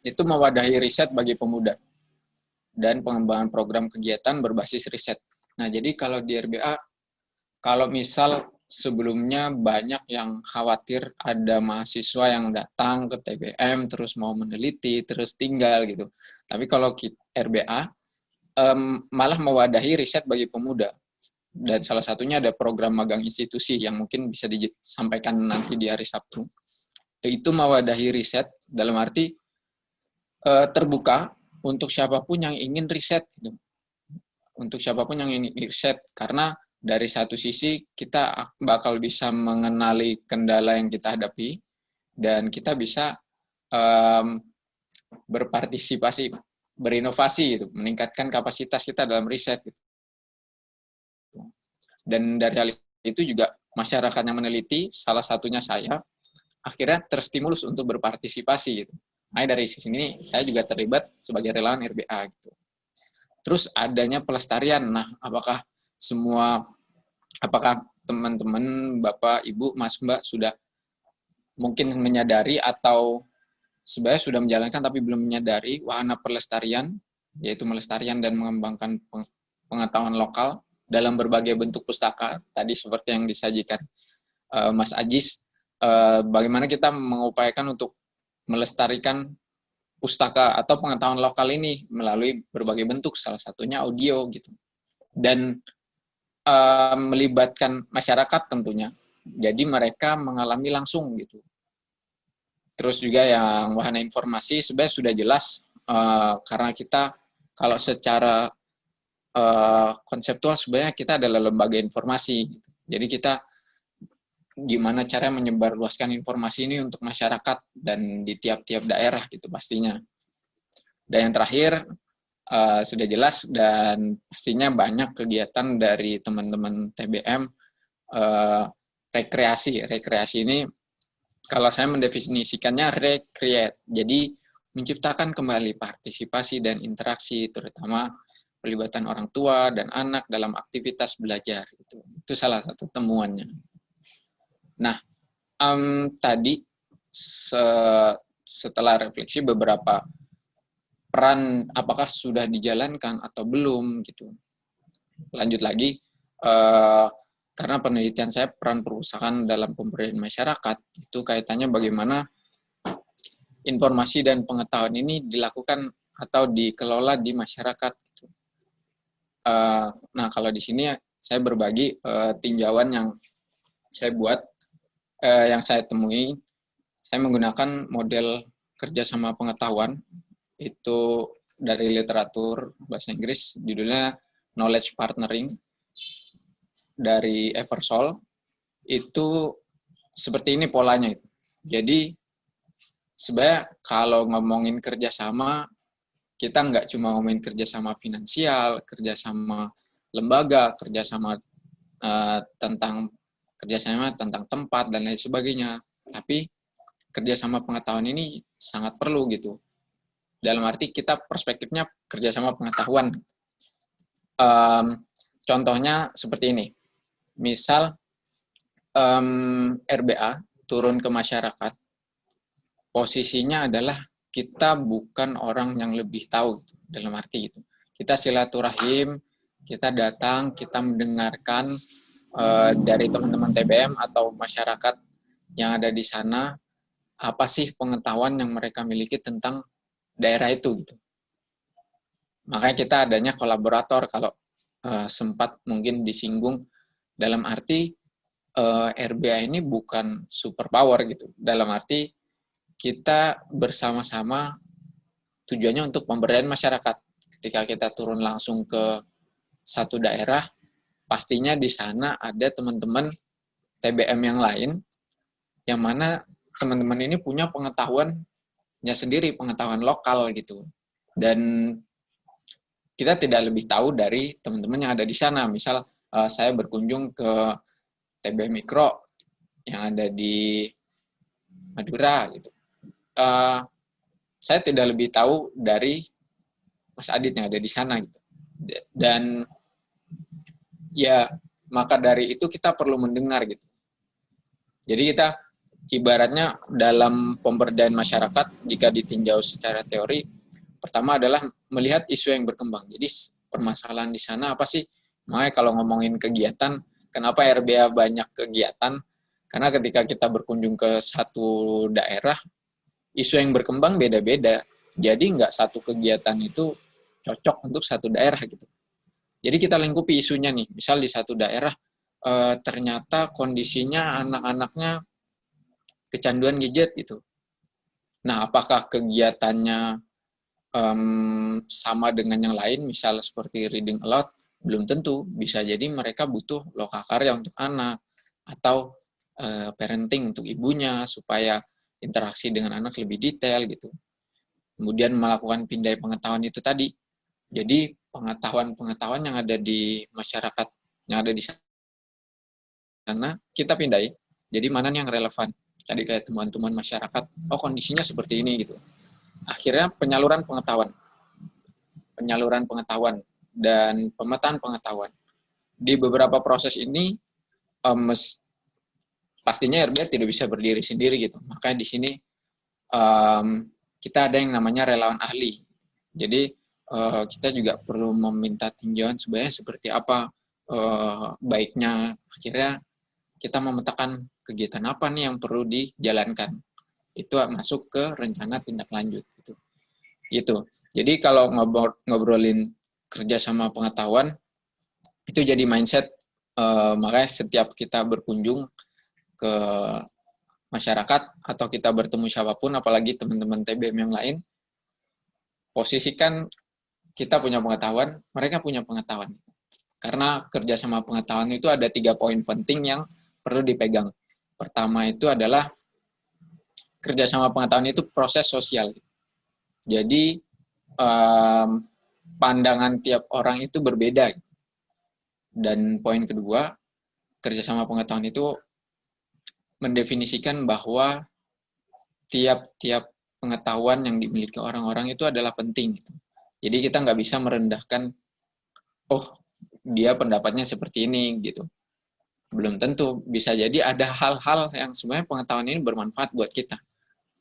itu mewadahi riset bagi pemuda dan pengembangan program kegiatan berbasis riset. Nah, jadi kalau di RBA, kalau misal sebelumnya banyak yang khawatir ada mahasiswa yang datang ke TBM terus mau meneliti terus tinggal gitu. Tapi kalau RBA malah mewadahi riset bagi pemuda, dan salah satunya ada program magang institusi yang mungkin bisa disampaikan nanti di hari Sabtu. Itu mewadahi riset dalam arti terbuka untuk siapapun yang ingin riset gitu. Untuk siapapun yang ingin riset, karena dari satu sisi kita bakal bisa mengenali kendala yang kita hadapi, dan kita bisa um, berpartisipasi, berinovasi gitu, meningkatkan kapasitas kita dalam riset gitu. Dan dari hal itu juga masyarakat yang meneliti, salah satunya saya, akhirnya terstimulus untuk berpartisipasi gitu. Nah, dari sisi ini saya juga terlibat sebagai relawan RBA gitu. Terus adanya pelestarian. Nah, apakah teman-teman, Bapak, Ibu, Mas, Mbak sudah mungkin menyadari atau sebenarnya sudah menjalankan tapi belum menyadari wahana pelestarian, yaitu melestarian dan mengembangkan pengetahuan lokal dalam berbagai bentuk pustaka, tadi seperti yang disajikan Mas Ajis, bagaimana kita mengupayakan untuk melestarikan pustaka atau pengetahuan lokal ini melalui berbagai bentuk, salah satunya audio gitu. Dan melibatkan masyarakat tentunya. Jadi mereka mengalami langsung gitu. Terus juga yang wahana informasi sebenarnya sudah jelas karena kita kalau secara konseptual sebenarnya kita adalah lembaga informasi. Jadi kita gimana cara menyebarluaskan informasi ini untuk masyarakat dan di tiap-tiap daerah gitu pastinya. Dan yang terakhir sudah jelas dan pastinya banyak kegiatan dari teman-teman TBM rekreasi. Rekreasi ini kalau saya mendefinisikannya recreate. Jadi menciptakan kembali partisipasi dan interaksi terutama pelibatan orang tua dan anak dalam aktivitas belajar gitu. Itu salah satu temuannya. Nah, tadi setelah refleksi beberapa peran apakah sudah dijalankan atau belum gitu. Lanjut lagi, karena penelitian saya peran perusahaan dalam pemberdayaan masyarakat itu kaitannya bagaimana informasi dan pengetahuan ini dilakukan atau dikelola di masyarakat. Gitu. Nah, kalau di sini saya berbagi tinjauan yang saya buat, yang saya temui, saya menggunakan model kerjasama pengetahuan itu dari literatur bahasa Inggris, judulnya Knowledge Partnering dari Eversole. Itu seperti ini polanya. Jadi sebenarnya kalau ngomongin kerjasama, kita nggak cuma ngomongin kerjasama finansial, kerjasama lembaga, kerjasama tentang tempat dan lain sebagainya, tapi kerjasama pengetahuan ini sangat perlu gitu. Dalam arti kita perspektifnya kerjasama pengetahuan. Contohnya seperti ini. Misal RBA turun ke masyarakat, posisinya adalah kita bukan orang yang lebih tahu, dalam arti itu. Kita silaturahim, kita datang, kita mendengarkan dari teman-teman TBM atau masyarakat yang ada di sana, apa sih pengetahuan yang mereka miliki tentang daerah itu gitu. Makanya kita adanya kolaborator kalau sempat mungkin disinggung dalam arti RBA ini bukan superpower gitu. Dalam arti kita bersama-sama tujuannya untuk pemberdayaan masyarakat. Ketika kita turun langsung ke satu daerah, pastinya di sana ada teman-teman TBM yang lain yang mana teman-teman ini punya pengetahuannya sendiri, pengetahuan lokal gitu. Dan kita tidak lebih tahu dari teman-teman yang ada di sana. Misal saya berkunjung ke TBM Mikro yang ada di Madura gitu. Saya tidak lebih tahu dari Mas Adit yang ada di sana gitu. Dan ya maka dari itu kita perlu mendengar gitu. Jadi kita ibaratnya dalam pemberdayaan masyarakat jika ditinjau secara teori, pertama adalah melihat isu yang berkembang. Jadi permasalahan di sana apa sih? Makanya kalau ngomongin kegiatan, kenapa RBA banyak kegiatan? Karena ketika kita berkunjung ke satu daerah, isu yang berkembang beda-beda. Jadi nggak satu kegiatan itu cocok untuk satu daerah gitu. Jadi kita lingkupi isunya nih. Misal di satu daerah, ternyata kondisinya anak-anaknya kecanduan gadget gitu. Nah, apakah kegiatannya sama dengan yang lain, misal seperti reading aloud, belum tentu. Bisa jadi mereka butuh lokakarya untuk anak, atau parenting untuk ibunya, supaya interaksi dengan anak lebih detail gitu. Kemudian melakukan pindai pengetahuan itu tadi. Jadi pengetahuan-pengetahuan yang ada di masyarakat, yang ada di sana, kita pindai. Jadi mana yang relevan. Tadi kayak temuan-temuan masyarakat, oh kondisinya seperti ini gitu. Akhirnya penyaluran pengetahuan dan pemetaan pengetahuan. Di beberapa proses ini pastinya RBA tidak bisa berdiri sendiri gitu. Makanya di sini kita ada yang namanya relawan ahli. Jadi kita juga perlu meminta tinjauan sebenarnya seperti apa baiknya. Akhirnya kita memetakan kegiatan apa nih yang perlu dijalankan. Itu masuk ke rencana tindak lanjut gitu. Gitu. Jadi kalau ngobrolin kerja sama pengetahuan itu jadi mindset, makanya setiap kita berkunjung ke masyarakat atau kita bertemu siapapun, apalagi teman-teman TBM yang lain, posisikan kita punya pengetahuan, mereka punya pengetahuan. Karena kerja sama pengetahuan itu ada 3 poin penting yang perlu dipegang. Pertama itu adalah kerja sama pengetahuan itu proses sosial. Jadi pandangan tiap orang itu berbeda. Dan poin kedua, kerjasama pengetahuan itu mendefinisikan bahwa tiap-tiap pengetahuan yang dimiliki orang-orang itu adalah penting. Jadi kita nggak bisa merendahkan, oh dia pendapatnya seperti ini gitu. Belum tentu, bisa jadi ada hal-hal yang sebenarnya pengetahuan ini bermanfaat buat kita.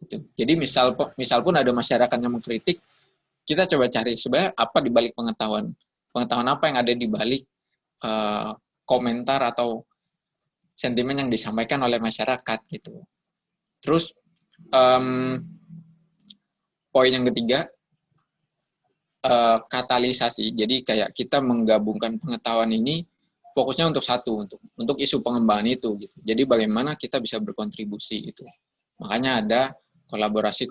Gitu. Jadi misal pun ada masyarakat yang mengkritik, kita coba cari sebenarnya apa di balik pengetahuan apa yang ada di balik komentar atau sentimen yang disampaikan oleh masyarakat gitu. Terus poin yang ketiga, katalisasi. Jadi kayak kita menggabungkan pengetahuan ini fokusnya untuk satu, untuk isu pengembangan itu gitu. Jadi bagaimana kita bisa berkontribusi gitu. Makanya ada kolaborasi.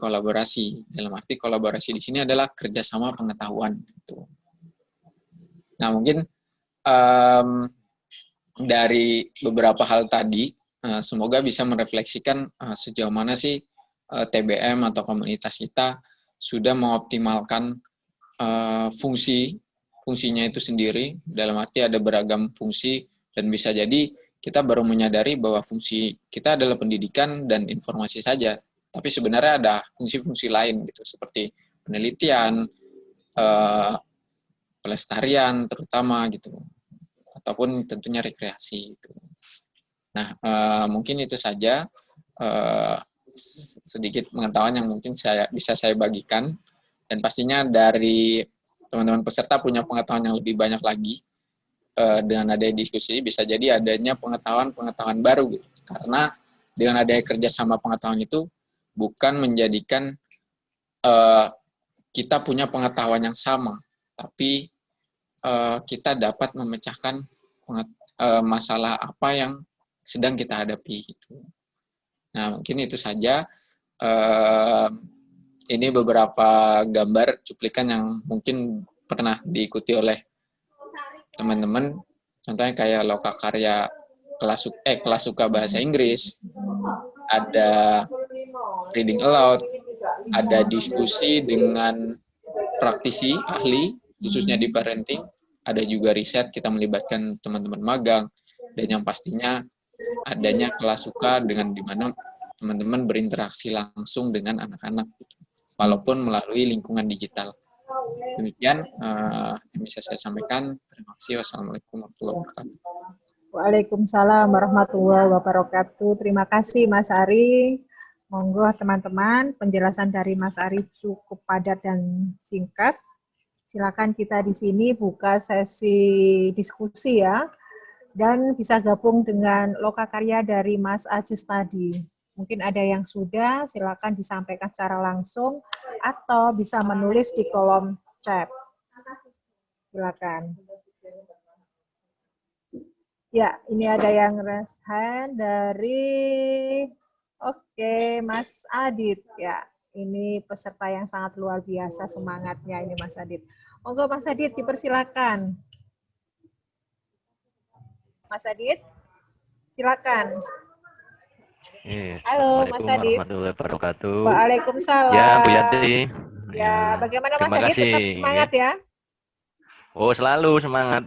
Dalam arti kolaborasi di sini adalah kerjasama pengetahuan gitu. Nah, mungkin dari beberapa hal tadi, semoga bisa merefleksikan sejauh mana sih TBM atau komunitas kita sudah mengoptimalkan fungsinya itu sendiri, dalam arti ada beragam fungsi, dan bisa jadi kita baru menyadari bahwa fungsi kita adalah pendidikan dan informasi saja, tapi sebenarnya ada fungsi-fungsi lain gitu, seperti penelitian, pelestarian terutama gitu, ataupun tentunya rekreasi gitu. Nah, mungkin itu saja sedikit pengetahuan yang mungkin bisa saya bagikan, dan pastinya dari teman-teman peserta punya pengetahuan yang lebih banyak lagi. Dengan adanya diskusi bisa jadi adanya pengetahuan baru gitu. Karena dengan adanya kerjasama pengetahuan itu bukan menjadikan kita punya pengetahuan yang sama, tapi kita dapat memecahkan masalah apa yang sedang kita hadapi gitu. Nah, mungkin itu saja. Ini beberapa gambar cuplikan yang mungkin pernah diikuti oleh teman-teman. Contohnya kayak lokakarya kelas suka bahasa Inggris, ada reading aloud, ada diskusi dengan praktisi ahli, khususnya di parenting, ada juga riset, kita melibatkan teman-teman magang, dan yang pastinya adanya kelas suka dengan dimana teman-teman berinteraksi langsung dengan anak-anak, walaupun melalui lingkungan digital. Demikian yang bisa saya sampaikan. Terima kasih. Wassalamualaikum warahmatullahi wabarakatuh. Waalaikumsalam warahmatullahi wabarakatuh. Terima kasih Mas Ari. Monggo teman-teman, penjelasan dari Mas Ari cukup padat dan singkat. Silakan kita di sini buka sesi diskusi ya, dan bisa gabung dengan lokakarya dari Mas Aziz tadi. Mungkin ada yang sudah, silakan disampaikan secara langsung atau bisa menulis di kolom chat. Silakan. Ya, ini ada yang raise hand dari Mas Adit ya. Ini peserta yang sangat luar biasa semangatnya ini Mas Adit. Monggo Mas Adit dipersilakan. Mas Adit, silakan. Halo Mas Assalamualaikum Adit. warahmatullahi wabarakatuh. Ya, Bu Waalaikumsalam. Yati. Ya, Ya, bagaimana Mas terima Adit? kasih. Tetap semangat Nggih. ya? Oh, selalu semangat.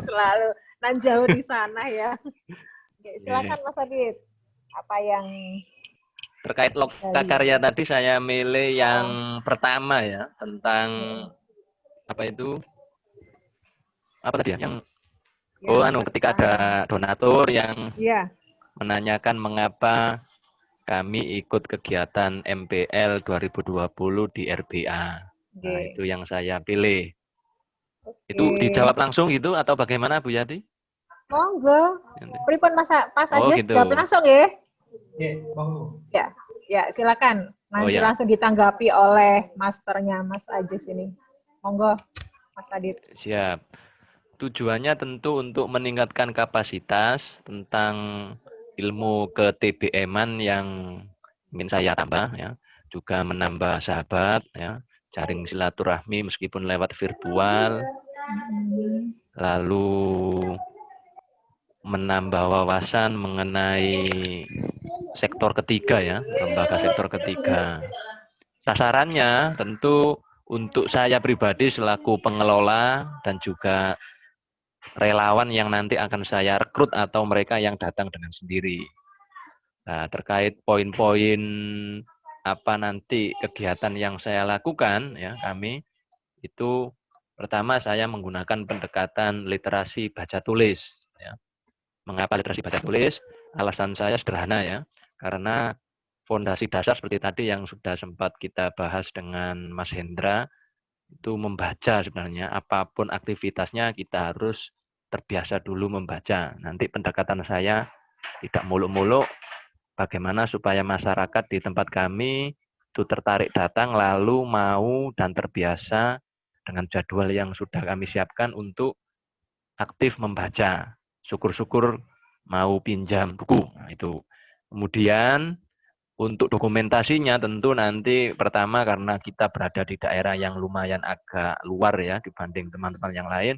Selalu. Nan jauh di sana ya. Oke, Nggih. silakan Mas Adit. Apa yang Terkait Bali? lokakarya tadi saya milih yang Oh, pertama ya, tentang apa itu? Apa tadi ya? yang Ketika ada pertama. donatur yang Iya, menanyakan mengapa kami ikut kegiatan MPL 2020 di RBA. Nah, oke. itu yang saya pilih. Itu Oke. dijawab langsung gitu atau bagaimana Bu Yati? Monggo. Pripun Mas Oh, Ajis jawab gitu. langsung ya? Ya, monggo. Ya, ya silakan. Oh Nanti ya, langsung ditanggapi oleh masternya Mas Ajis ini. Monggo, Mas Adit. siap. Tujuannya tentu untuk meningkatkan kapasitas tentang ilmu ke-TBM-an yang ingin saya tambah ya. Juga menambah sahabat ya, jaring silaturahmi meskipun lewat virtual, lalu menambah wawasan mengenai sektor ketiga ya, lembaga sektor ketiga. Sasarannya tentu untuk saya pribadi selaku pengelola dan juga relawan yang nanti akan saya rekrut atau mereka yang datang dengan sendiri. Nah, terkait poin-poin apa nanti kegiatan yang saya lakukan ya kami itu pertama saya menggunakan pendekatan literasi baca tulis ya. Mengapa literasi baca tulis? Alasan saya sederhana ya, karena fondasi dasar seperti tadi yang sudah sempat kita bahas dengan Mas Hendra itu membaca sebenarnya apapun aktivitasnya kita harus terbiasa dulu membaca. Nanti pendekatan saya tidak muluk-muluk bagaimana supaya masyarakat di tempat kami itu tertarik datang lalu mau dan terbiasa dengan jadwal yang sudah kami siapkan untuk aktif membaca. Syukur-syukur mau pinjam buku. Nah, itu. Kemudian untuk dokumentasinya tentu nanti pertama karena kita berada di daerah yang lumayan agak luar ya dibanding teman-teman yang lain,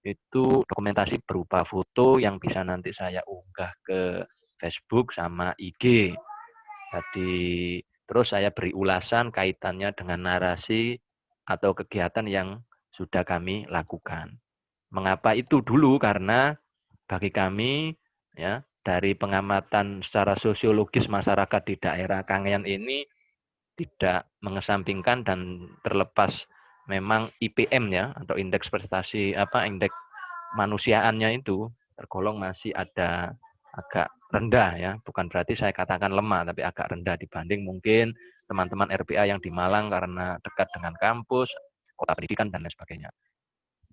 itu dokumentasi berupa foto yang bisa nanti saya unggah ke Facebook sama IG. Jadi terus saya beri ulasan kaitannya dengan narasi atau kegiatan yang sudah kami lakukan. Mengapa itu dulu? Karena bagi kami ya dari pengamatan secara sosiologis masyarakat di daerah Kangean ini tidak mengesampingkan dan terlepas memang IPM ya atau indeks prestasi indeks manusiaannya itu tergolong masih ada agak rendah ya, bukan berarti saya katakan lemah tapi agak rendah dibanding mungkin teman-teman RPA yang di Malang karena dekat dengan kampus, kota pendidikan dan lain sebagainya.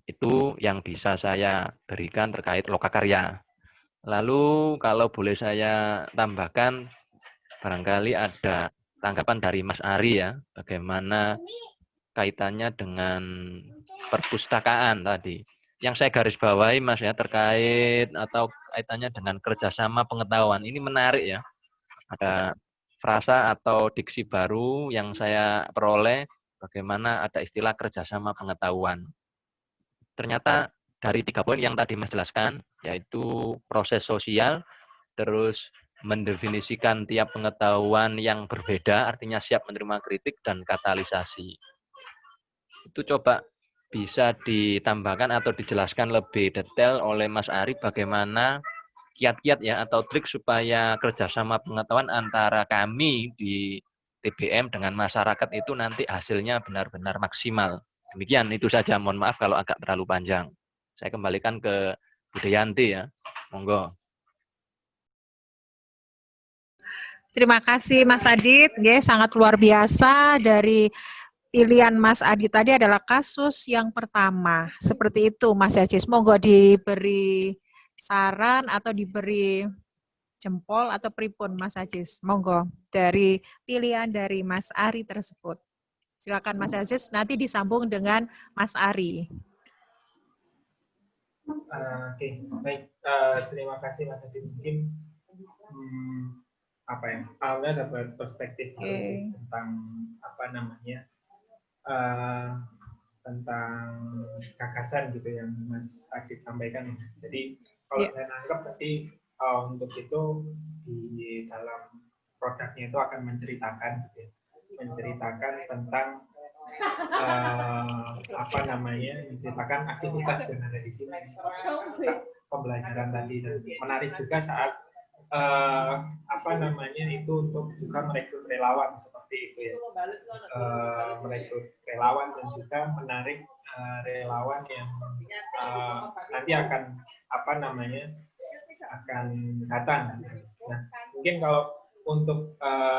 Itu yang bisa saya berikan terkait lokakarya. Lalu kalau boleh saya tambahkan, barangkali ada tanggapan dari Mas Ari ya, bagaimana kaitannya dengan perpustakaan tadi. Yang saya garis bawahi Mas ya, terkait atau kaitannya dengan kerjasama pengetahuan. Ini menarik ya, ada frasa atau diksi baru yang saya peroleh, bagaimana ada istilah kerjasama pengetahuan. Ternyata dari 3 poin yang tadi Mas jelaskan, yaitu proses sosial, terus mendefinisikan tiap pengetahuan yang berbeda, artinya siap menerima kritik dan katalisasi. Itu coba bisa ditambahkan atau dijelaskan lebih detail oleh Mas Ari bagaimana kiat-kiat ya atau trik supaya kerjasama pengetahuan antara kami di TBM dengan masyarakat itu nanti hasilnya benar-benar maksimal. Demikian itu saja, mohon maaf kalau agak terlalu panjang. Saya kembalikan ke Budayanti ya, monggo. Terima kasih Mas Adit, sangat luar biasa. Dari pilihan Mas Adit tadi adalah kasus yang pertama. Seperti itu Mas Ajis, monggo diberi saran atau diberi jempol atau pripun Mas Ajis, monggo dari pilihan dari Mas Ari tersebut. Silakan Mas Ajis, nanti disambung dengan Mas Ari. Oke, baik. Terima kasih Mas Adi. Mungkin apa ya? Awalnya dapat perspektif baru sih tentang apa namanya tentang gagasan gitu yang Mas Adit sampaikan. Jadi kalau saya nangkep tadi untuk itu di dalam produknya itu akan menceritakan gitu ya, menceritakan tentang menceritakan aktivitas yang ada di sini, pembelajaran tadi, dan menarik juga saat itu untuk juga merekrut relawan seperti itu ya, merekrut relawan dan juga menarik relawan yang nanti akan akan datang. Nah, mungkin kalau untuk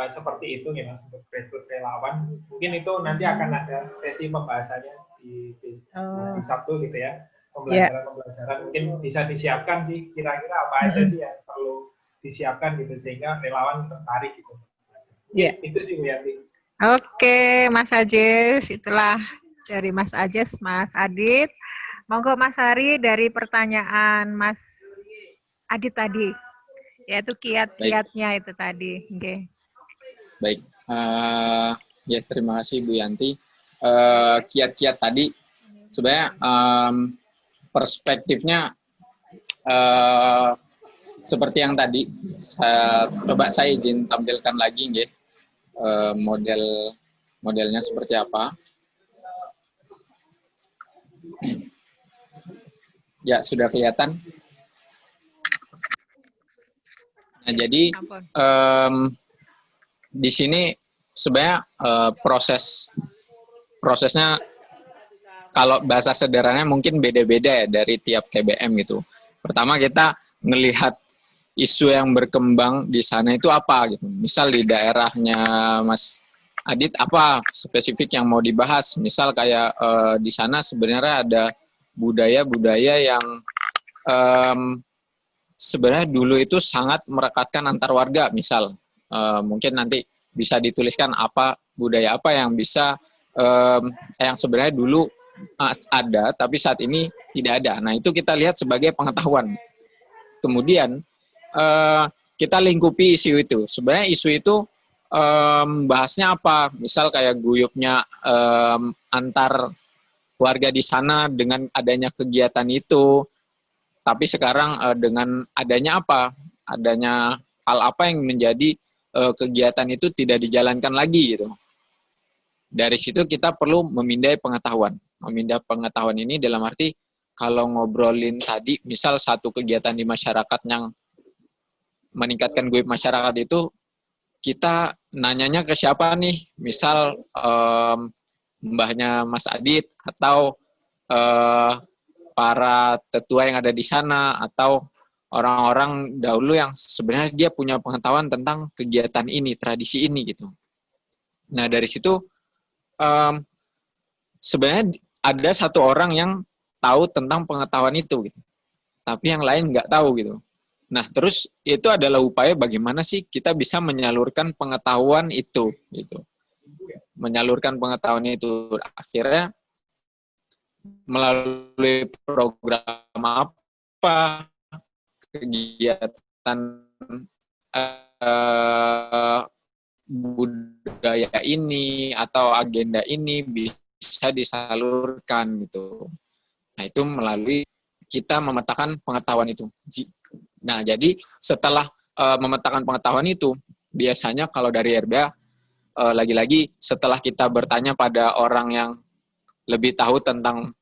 seperti itu ya, untuk rekrut relawan, mungkin itu nanti akan ada sesi pembahasannya di Sabtu gitu ya, pembelajaran mungkin bisa disiapkan sih, kira-kira apa aja sih yang perlu disiapkan gitu sehingga relawan tertarik gitu. Itu sih Bu Yanti. Oke, Mas Ajes, itulah dari Mas Ajes, Mas Adit. Monggo Mas Hari dari pertanyaan Mas Adit tadi, yaitu kiat-kiatnya itu tadi. Okay. Baik, ya terima kasih Bu Yanti. Kiat-kiat tadi sebenarnya perspektifnya seperti yang tadi, saya izin tampilkan lagi nggih, modelnya seperti apa. Ya, sudah kelihatan. Nah, jadi di sini sebenarnya prosesnya kalau bahasa sederhananya mungkin beda-beda ya dari tiap TBM gitu. Pertama kita ngelihat isu yang berkembang di sana itu apa gitu. Misal di daerahnya Mas Adit apa spesifik yang mau dibahas. Misal kayak di sana sebenarnya ada budaya-budaya yang sebenarnya dulu itu sangat merekatkan antar warga. Misal mungkin nanti bisa dituliskan apa budaya apa yang bisa yang sebenarnya dulu ada tapi saat ini tidak ada. Nah, itu kita lihat sebagai pengetahuan. Kemudian kita lingkupi isu itu. Sebenarnya isu itu bahasnya apa? Misal kayak guyupnya antar warga di sana dengan adanya kegiatan itu. Tapi sekarang dengan adanya apa? Adanya hal apa yang menjadi kegiatan itu tidak dijalankan lagi gitu. Dari situ kita perlu memindai pengetahuan. Memindah pengetahuan ini dalam arti kalau ngobrolin tadi, misal satu kegiatan di masyarakat yang meningkatkan guyup masyarakat itu, kita nanyanya ke siapa nih? Misal mbahnya Mas Adit atau para tetua yang ada di sana atau orang-orang dahulu yang sebenarnya dia punya pengetahuan tentang kegiatan ini, tradisi ini gitu. Nah, dari situ sebenarnya ada satu orang yang tahu tentang pengetahuan itu gitu. Tapi yang lain nggak tahu gitu. Nah, terus itu adalah upaya bagaimana sih kita bisa menyalurkan pengetahuan itu gitu. Menyalurkan pengetahuan itu akhirnya melalui program apa, kegiatan budaya ini atau agenda ini bisa disalurkan gitu. Nah, itu melalui kita memetakan pengetahuan itu. Nah, jadi setelah memetakan pengetahuan itu, biasanya kalau dari RBA, lagi-lagi setelah kita bertanya pada orang yang lebih tahu tentang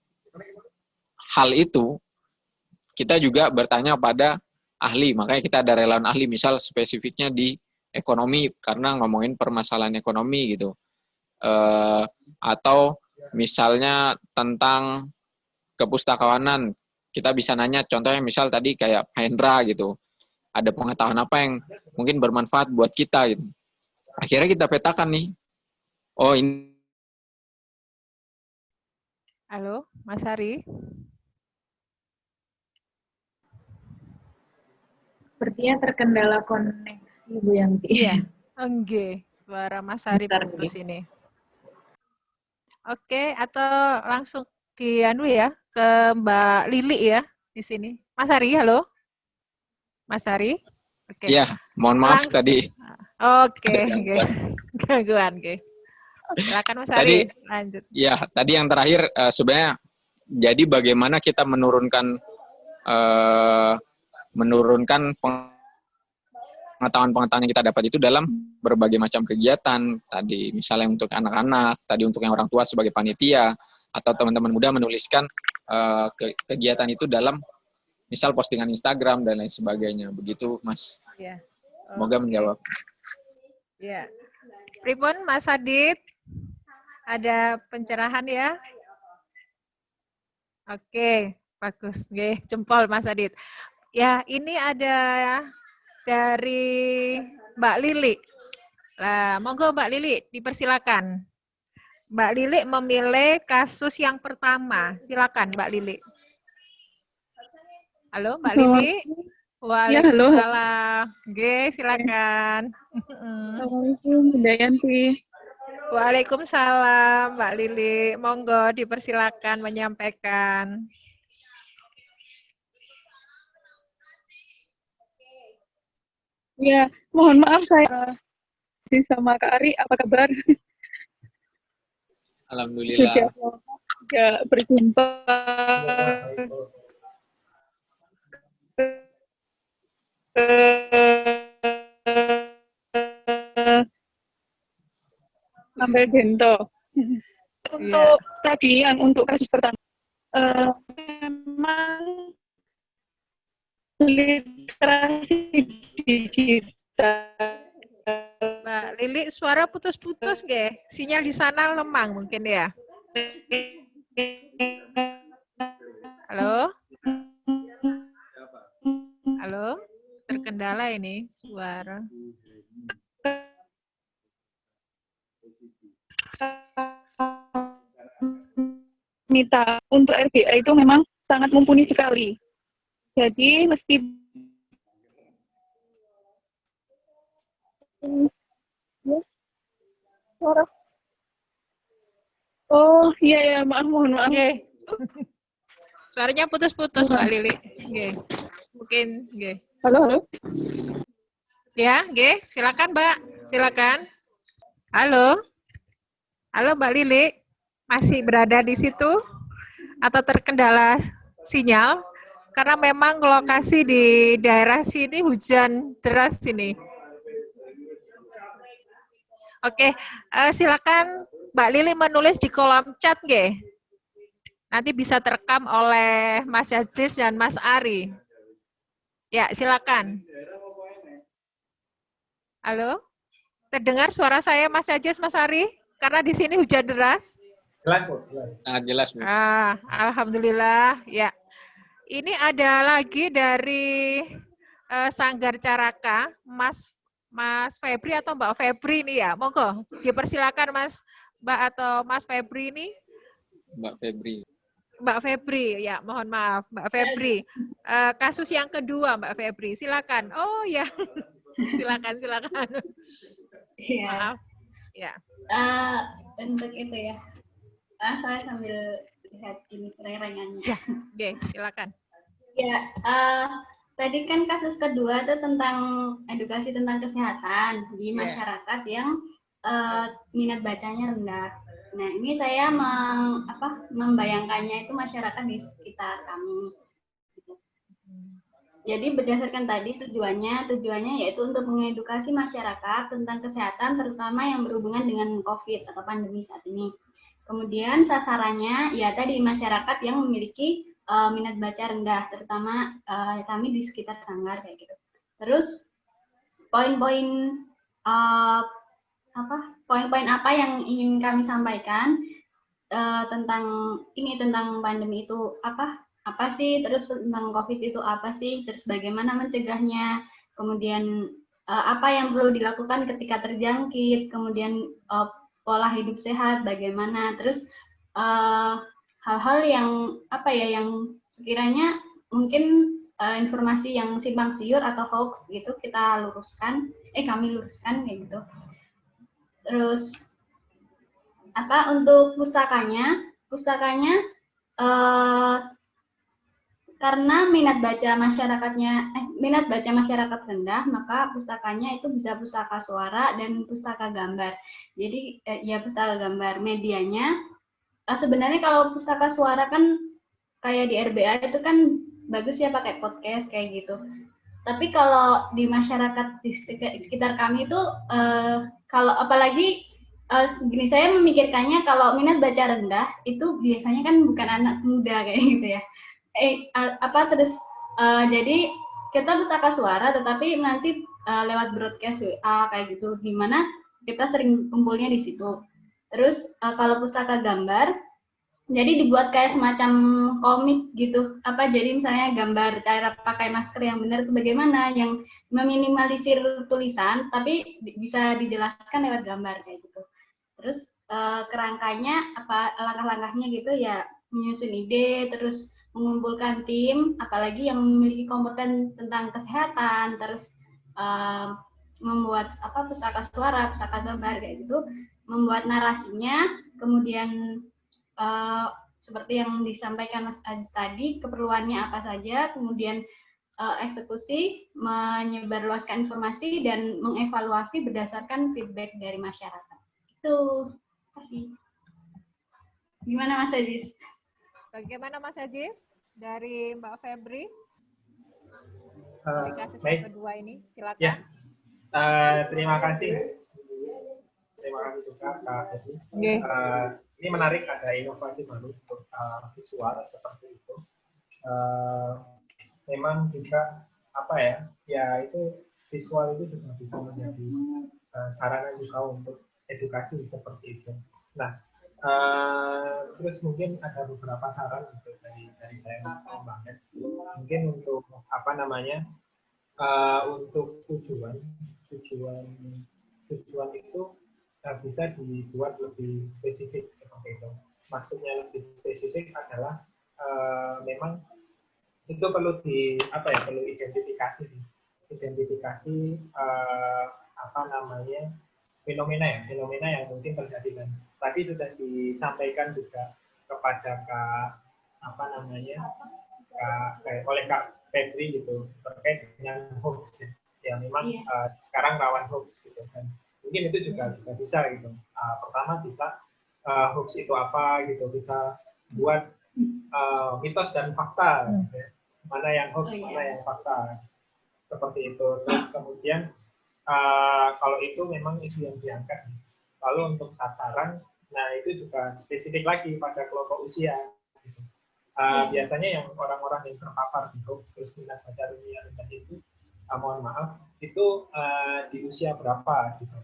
hal itu, kita juga bertanya pada ahli. Makanya kita ada relawan ahli, misal spesifiknya di ekonomi, karena ngomongin permasalahan ekonomi gitu. Atau misalnya tentang kepustakawanan, kita bisa nanya, contohnya misal tadi kayak Hendra gitu, ada pengetahuan apa yang mungkin bermanfaat buat kita gitu. Akhirnya kita petakan nih, oh ini. Halo, Mas Hari. Sepertinya terkendala koneksi Bu Yanti. Iya, enggak. Suara Mas Hari putus ini. Oke, atau langsung di ya ke Mbak Lili ya di sini. Mas Hari, halo. Mas Hari. Oke. Iya, mohon maaf tadi. Oke. Gangguan, oke. Silakan Mas Hari, lanjut. Ya, tadi yang terakhir sebenarnya jadi bagaimana kita menurunkan menurunkan pengetahuan-pengetahuan yang kita dapat itu dalam berbagai macam kegiatan. Tadi misalnya untuk anak-anak, tadi untuk yang orang tua sebagai panitia, atau teman-teman muda menuliskan kegiatan itu dalam misal postingan Instagram dan lain sebagainya. Begitu, Mas. Ya. Semoga menjawab. Ya. Pripun, Mas Adit? Ada pencerahan ya? Oke, bagus. Oke, jempol Mas Adit. Ya, ini ada dari Mbak Lili. Nah, monggo Mbak Lili, dipersilakan. Mbak Lili memilih kasus yang pertama. Silakan Mbak Lili. Halo Mbak Lili. Ya, halo. Waalaikumsalam. Oke, silakan. Assalamualaikum, Bunda Yanti. Waalaikumsalam Mbak Lili. Monggo dipersilakan menyampaikan. Ya, mohon maaf saya sama Kak Ari, apa kabar? Alhamdulillah. Sudah berjumpa sampai Gento. Untuk tadi yang untuk kasus pertama, memang literasi digital. Mbak Lili, suara putus-putus nggih? Sinyal di sana lemang mungkin ya. Halo? Halo? Terkendala ini suara. Mita untuk RBA itu memang sangat mumpuni sekali. Jadi mesti Oh iya ya, mohon maaf. Nggih. Suaranya putus-putus Mbak Lili. Nggih. Mungkin nggih. Halo. Ya, nggih. Silakan Mbak. Silakan. Halo. Halo Mbak Lili. Masih berada di situ atau terkendala sinyal? Karena memang lokasi di daerah sini hujan deras ini. Oke, silakan Mbak Lili menulis di kolom chat nggih. Nanti bisa terekam oleh Mas Aziz dan Mas Ari. Ya, silakan. Halo? Terdengar suara saya Mas Aziz, Mas Ari? Karena di sini hujan deras. Jelas, Bu. Sangat jelas, Bu. Alhamdulillah. Ya. Ini ada lagi dari Sanggar Caraka, Mas Febri atau Mbak Febri ini ya. Monggo, dipersilakan Mbak atau Mas Febri ini. Mbak Febri. Mbak Febri, ya mohon maaf. Mbak Febri, kasus yang kedua Mbak Febri, silakan. Oh ya, silakan. Iya. Maaf. Ya. Untuk itu ya. Saya sambil lihat ini kerengannya. Ya, oke, silakan. Ya, tadi kan kasus kedua itu tentang edukasi tentang kesehatan di masyarakat yang minat bacanya rendah. Nah, ini saya membayangkannya itu masyarakat di sekitar kami. Jadi berdasarkan tadi tujuannya yaitu untuk mengedukasi masyarakat tentang kesehatan, terutama yang berhubungan dengan COVID atau pandemi saat ini. Kemudian sasarannya ya tadi masyarakat yang memiliki minat baca rendah, terutama kami di sekitar Sanggar kayak gitu. Terus poin-poin apa yang ingin kami sampaikan tentang pandemi itu apa sih, terus tentang COVID itu apa sih, terus bagaimana mencegahnya, kemudian apa yang perlu dilakukan ketika terjangkit, kemudian pola hidup sehat bagaimana, terus hal-hal yang yang sekiranya mungkin informasi yang simpang siur atau hoax gitu kami luruskan kayak gitu. Terus untuk pustakanya karena minat baca masyarakat rendah, maka pustakanya itu bisa pustaka suara dan pustaka gambar. Jadi pustaka gambar. Medianya sebenarnya kalau pustaka suara kan kayak di RBA itu kan bagus ya pakai podcast kayak gitu. Tapi kalau di masyarakat di sekitar kami itu kalau apalagi gini, saya memikirkannya kalau minat baca rendah itu biasanya kan bukan anak muda kayak gitu ya. Jadi kita pustaka suara tetapi nanti lewat broadcast WA kayak gitu, di mana kita sering kumpulnya di situ. Terus kalau pustaka gambar, jadi dibuat kayak semacam komik gitu. Jadi misalnya gambar cara pakai masker yang benar itu bagaimana, yang meminimalisir tulisan tapi bisa dijelaskan lewat gambar kayak gitu. Terus kerangkanya langkah-langkahnya gitu ya, menyusun ide, terus mengumpulkan tim, apalagi yang memiliki kompeten tentang kesehatan, terus membuat pustaka suara, pustaka gambar kayak gitu, membuat narasinya, kemudian seperti yang disampaikan Mas Aziz tadi, keperluannya apa saja, kemudian eksekusi, menyebarluaskan informasi, dan mengevaluasi berdasarkan feedback dari masyarakat. Itu, kasih. Gimana Mas Aziz? Bagaimana Mas Aziz? Dari Mbak Febri? Dikasih Baik. kedua ini, silakan. Ya, terima kasih. Terima kasih juga Kak Febri. Ini menarik, ada inovasi baru untuk visual seperti itu. Memang juga itu visual itu juga bisa menjadi sarana juga untuk edukasi seperti itu. Nah, terus mungkin ada beberapa saran untuk dari saya banget. Mungkin untuk untuk tujuan itu bisa dibuat lebih spesifik seperti itu. Maksudnya lebih spesifik adalah memang itu perlu perlu identifikasi fenomena yang mungkin terjadi, dan tadi sudah disampaikan juga kepada oleh Kak Febri gitu terkait dengan hoax ya memang sekarang rawan hoax gitu kan. Mungkin itu juga bisa gitu. Pertama bisa hoax itu apa gitu, bisa buat mitos dan fakta gitu ya. Mana yang hoax, mana yang fakta seperti itu. Terus kemudian kalau itu memang isu yang diangkat. Lalu untuk sasaran, nah itu juga spesifik lagi pada kelompok usia. Gitu. Biasanya yang orang-orang yang terpapar di hoax terus minat baca rendah itu, mohon maaf, itu di usia berapa gitu.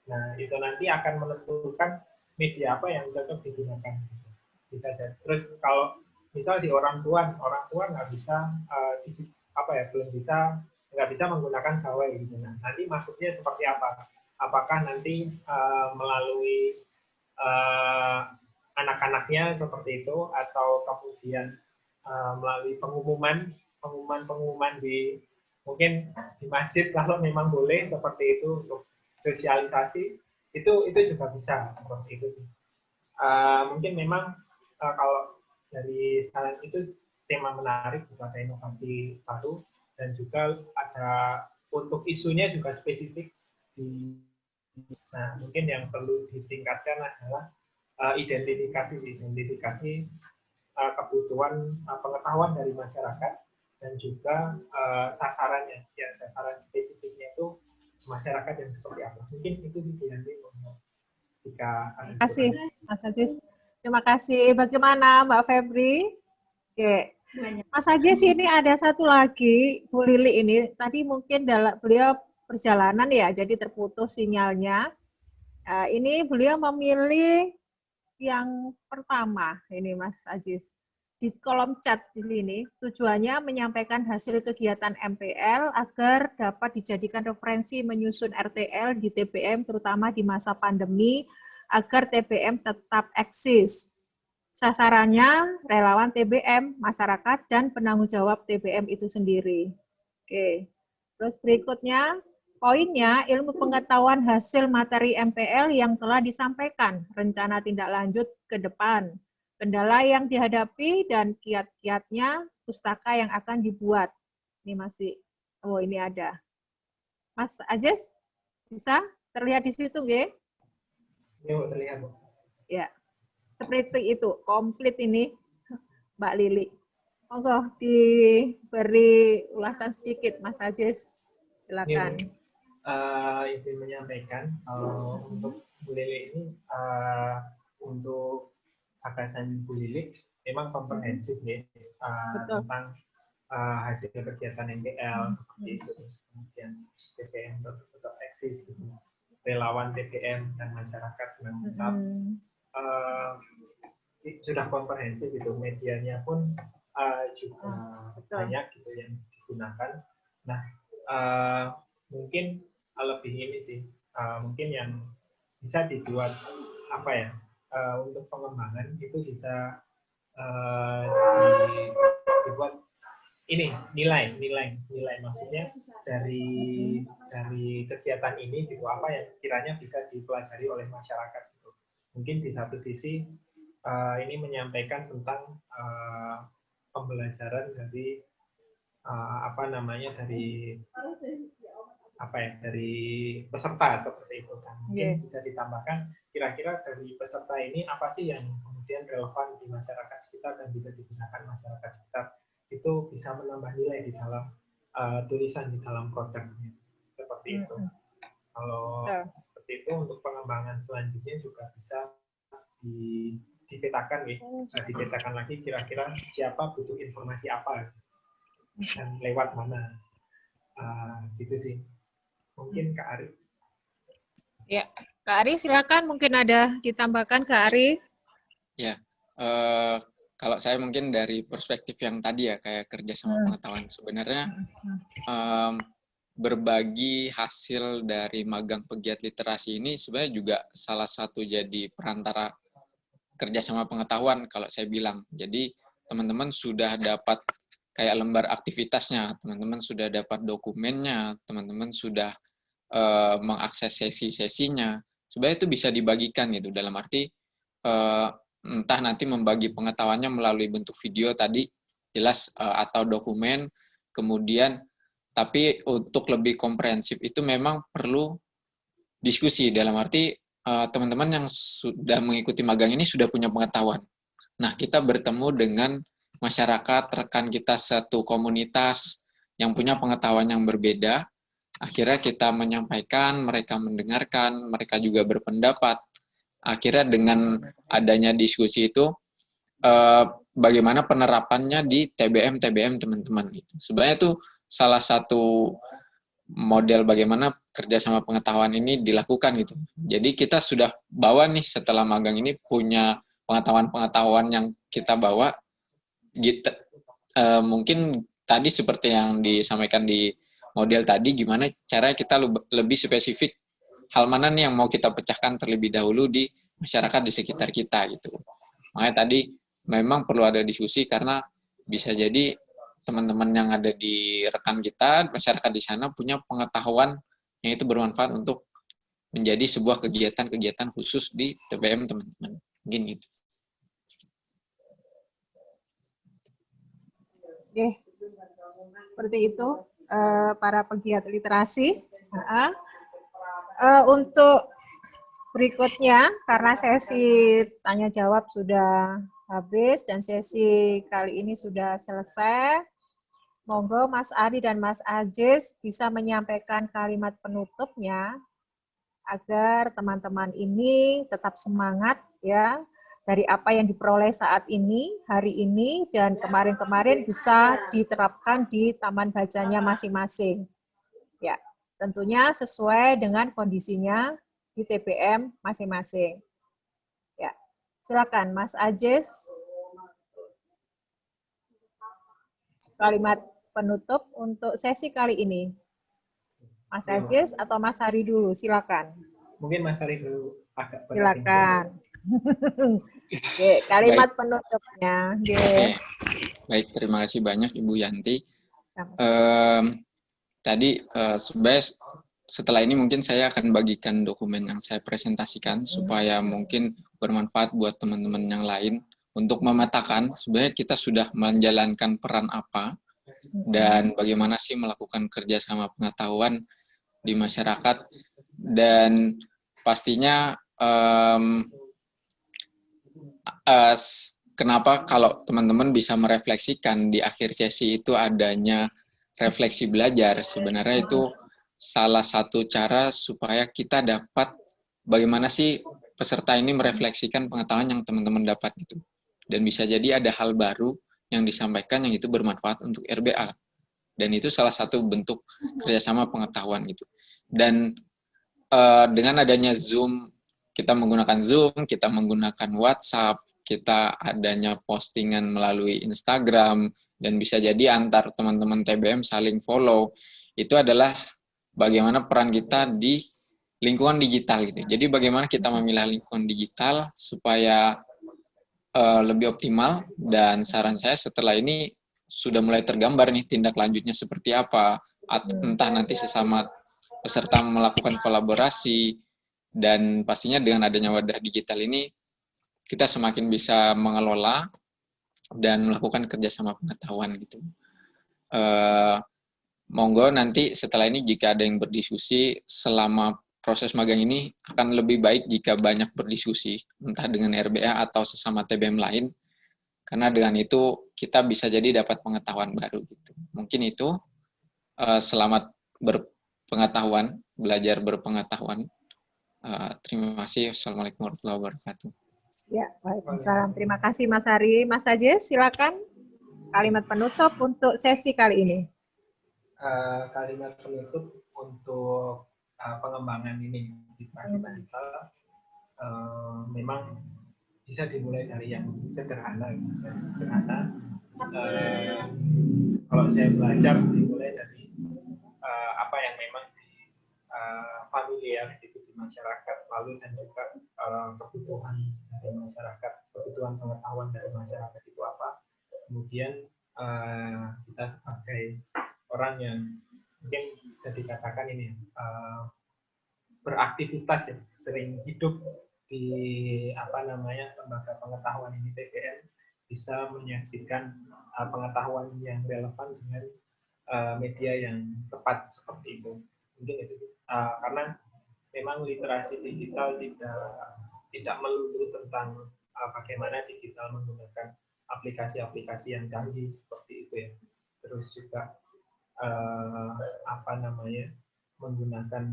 Nah itu nanti akan menentukan media apa yang cocok digunakan. Gitu. Bisa jadi. Terus kalau misal di orang tua nggak bisa nggak bisa menggunakan gawai gitu. Nah, nanti maksudnya seperti apa? Apakah nanti melalui anak-anaknya seperti itu, atau kemudian melalui pengumuman di mungkin di masjid kalau memang boleh seperti itu untuk sosialisasi, itu juga bisa seperti itu sih. Mungkin memang kalau dari saran itu tema menarik, juga ada inovasi baru. Dan juga ada untuk isunya juga spesifik. Nah, mungkin yang perlu ditingkatkan adalah identifikasi kebutuhan pengetahuan dari masyarakat, dan juga sasarannya, ya sasaran spesifiknya itu masyarakat yang seperti apa. Mungkin itu nanti jika ada. Terima kasih Mas Aziz. Terima kasih. Bagaimana Mbak Febri? Oke. Mas Aziz, ini ada satu lagi, Bu Lili ini, tadi mungkin beliau perjalanan ya, jadi terputus sinyalnya. Ini beliau memilih yang pertama, ini Mas Aziz. Di kolom chat di sini, tujuannya menyampaikan hasil kegiatan MPL agar dapat dijadikan referensi menyusun RTL di TBM, terutama di masa pandemi, agar TBM tetap eksis. Sasarannya relawan TBM, masyarakat, dan penanggung jawab TBM itu sendiri. Oke. Terus berikutnya, poinnya ilmu pengetahuan hasil materi MPL yang telah disampaikan, rencana tindak lanjut ke depan, kendala yang dihadapi, dan kiat-kiatnya pustaka yang akan dibuat. Ini masih, ini ada. Mas Aziz, bisa terlihat di situ, nggih? Yuk, terlihat, Bu. Ya. Seperti itu, komplit ini Mbak Lili. Monggo diberi ulasan sedikit, Mas Ajis. Silakan. Izin menyampaikan untuk Bu Lili ini untuk gagasan Bu Lili memang komprehensif ya tentang hasil kegiatan MPL seperti itu, terus kemudian TBM tetap eksis gitu, relawan TBM dan masyarakat dengan tetap sudah komprehensif gitu, medianya pun juga banyak gitu yang digunakan. Nah, mungkin lebih ini sih, mungkin yang bisa dibuat apa ya, untuk pengembangan itu bisa dibuat ini nilai maksudnya dari kegiatan ini gitu, apa yang kiranya bisa dipelajari oleh masyarakat gitu. Mungkin di satu sisi ini menyampaikan tentang pembelajaran dari dari peserta seperti itu kan. Mungkin bisa ditambahkan kira-kira dari peserta ini apa sih yang kemudian relevan di masyarakat sekitar dan bisa digunakan masyarakat sekitar, itu bisa menambah nilai di dalam tulisan di dalam produknya seperti itu. Kalau seperti itu untuk pengembangan selanjutnya juga bisa dipetakan ya, dipetakan lagi kira-kira siapa butuh informasi apa dan lewat mana, gitu sih. Mungkin Kak Ari. Ya, Kak Ari silakan, mungkin ada ditambahkan Kak Ari. Ya, kalau saya mungkin dari perspektif yang tadi ya, kayak kerja sama pengetahuan, sebenarnya berbagi hasil dari magang pegiat literasi ini sebenarnya juga salah satu jadi perantara kerjasama pengetahuan kalau saya bilang. Jadi teman-teman sudah dapat kayak lembar aktivitasnya, teman-teman sudah dapat dokumennya, teman-teman sudah mengakses sesi-sesinya. Sebenarnya itu bisa dibagikan gitu, dalam arti entah nanti membagi pengetahuannya melalui bentuk video tadi jelas atau dokumen, kemudian tapi untuk lebih komprehensif itu memang perlu diskusi, dalam arti teman-teman yang sudah mengikuti magang ini sudah punya pengetahuan. Nah, kita bertemu dengan masyarakat, rekan kita satu komunitas yang punya pengetahuan yang berbeda, akhirnya kita menyampaikan, mereka mendengarkan, mereka juga berpendapat. Akhirnya dengan adanya diskusi itu, bagaimana penerapannya di TBM teman-teman. Sebenarnya itu salah satu model bagaimana kerjasama pengetahuan ini dilakukan gitu. Jadi kita sudah bawa nih setelah magang ini punya pengetahuan yang kita bawa. Gitu. Mungkin tadi seperti yang disampaikan di model tadi, gimana cara kita lebih spesifik hal mana nih yang mau kita pecahkan terlebih dahulu di masyarakat di sekitar kita gitu. Makanya tadi memang perlu ada diskusi karena bisa jadi teman-teman yang ada di rekan kita, masyarakat di sana punya pengetahuan yang itu bermanfaat untuk menjadi sebuah kegiatan-kegiatan khusus di TBM teman-teman. Mungkin gitu. Oke, seperti itu para pegiat literasi. Untuk berikutnya, karena sesi tanya jawab sudah habis dan sesi kali ini sudah selesai, monggo Mas Ari dan Mas Ajis bisa menyampaikan kalimat penutupnya agar teman-teman ini tetap semangat ya, dari apa yang diperoleh saat ini, hari ini, dan kemarin-kemarin bisa diterapkan di taman bacanya masing-masing. Ya, tentunya sesuai dengan kondisinya di TBM masing-masing. Ya, silakan Mas Ajis. Kalimat penutup untuk sesi kali ini. Mas Ajis atau Mas Hari dulu, silakan. Mungkin Mas Hari dulu. Silakan. Oke, kalimat penutupnya. Oke. Baik, terima kasih banyak Ibu Yanti. Tadi sebenarnya setelah ini mungkin saya akan bagikan dokumen yang saya presentasikan supaya mungkin bermanfaat buat teman-teman yang lain untuk memetakan sebenarnya kita sudah menjalankan peran apa dan bagaimana sih melakukan kerjasama pengetahuan di masyarakat, dan pastinya kenapa kalau teman-teman bisa merefleksikan di akhir sesi itu adanya refleksi belajar, sebenarnya itu salah satu cara supaya kita dapat bagaimana sih peserta ini merefleksikan pengetahuan yang teman-teman dapat gitu. Dan bisa jadi ada hal baru yang disampaikan yang itu bermanfaat untuk RBA. Dan itu salah satu bentuk kerjasama pengetahuan gitu. Dan dengan adanya Zoom, kita menggunakan Zoom, kita menggunakan WhatsApp, kita adanya postingan melalui Instagram, dan bisa jadi antar teman-teman TBM saling follow, itu adalah bagaimana peran kita di lingkungan digital gitu. Jadi bagaimana kita memilah lingkungan digital supaya lebih optimal, dan saran saya setelah ini sudah mulai tergambar nih tindak lanjutnya seperti apa, entah nanti sesama peserta melakukan kolaborasi, dan pastinya dengan adanya wadah digital ini kita semakin bisa mengelola dan melakukan kerjasama pengetahuan gitu. Monggo nanti setelah ini jika ada yang berdiskusi selama proses magang ini akan lebih baik jika banyak berdiskusi, entah dengan RBA atau sesama TBM lain, karena dengan itu kita bisa jadi dapat pengetahuan baru gitu. Mungkin itu, selamat berpengetahuan, belajar berpengetahuan. Terima kasih. Assalamualaikum warahmatullahi wabarakatuh. Ya, waalaikumsalam. Terima kasih Mas Ari. Mas Ajis, silakan kalimat penutup untuk sesi kali ini. Kalimat penutup untuk pengembangan ini literasi digital memang bisa dimulai dari yang sederhana. Kalau saya belajar dimulai dari apa yang memang familiar gitu di masyarakat, lalu dan juga kebutuhan dari masyarakat, kebutuhan pengetahuan dari masyarakat itu apa. Kemudian kita sebagai orang yang mungkin bisa dikatakan ini beraktivitas ya, sering hidup di lembaga pengetahuan ini TBM, bisa menyaksikan pengetahuan yang relevan dengan media yang tepat seperti itu. Mungkin itu karena memang literasi digital tidak melulu tentang bagaimana digital menggunakan aplikasi-aplikasi yang canggih seperti itu ya. Terus juga menggunakan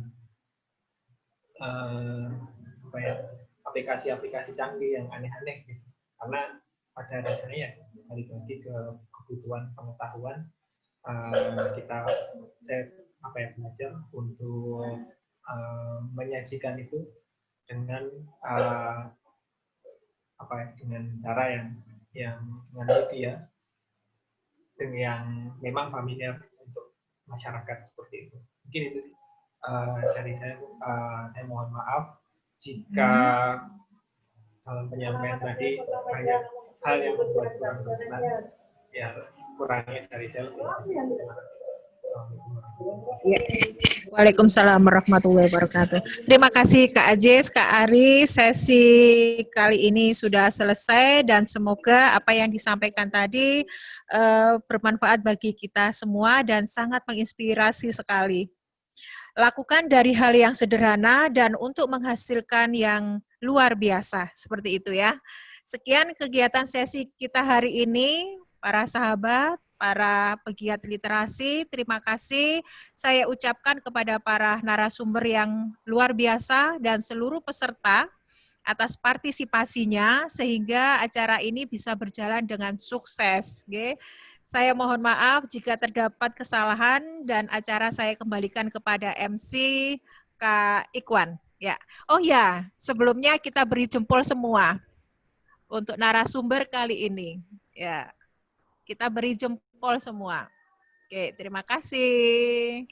aplikasi-aplikasi canggih yang aneh-aneh gitu. Karena pada dasarnya ya balik lagi ke kebutuhan pengetahuan, saya belajar untuk menyajikan itu dengan dengan cara yang dengan media dengan yang memang familiar untuk masyarakat seperti itu. Mungkin itu sih dari saya. Saya mohon maaf jika dalam penyampaian tadi banyak hal yang membuat kurang berkenan. Ya, kurangnya dari saya. Ya. Waalaikumsalam warahmatullahi wabarakatuh. Terima kasih Kak Ajis, Kak Ari. Sesi kali ini sudah selesai dan semoga apa yang disampaikan tadi bermanfaat bagi kita semua dan sangat menginspirasi sekali. Lakukan dari hal yang sederhana dan untuk menghasilkan yang luar biasa, seperti itu ya. Sekian kegiatan sesi kita hari ini, para sahabat, para pegiat literasi, terima kasih saya ucapkan kepada para narasumber yang luar biasa dan seluruh peserta atas partisipasinya sehingga acara ini bisa berjalan dengan sukses. Okay. Saya mohon maaf jika terdapat kesalahan dan acara saya kembalikan kepada MC Kak Ikwan. Ya. Oh ya, sebelumnya kita beri jempol semua untuk narasumber kali ini. Ya. Kita beri jempol semua. Oke, terima kasih.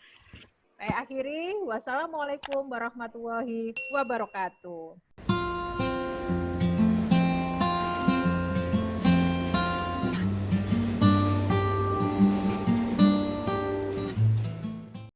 Saya akhiri. Wassalamualaikum warahmatullahi wabarakatuh.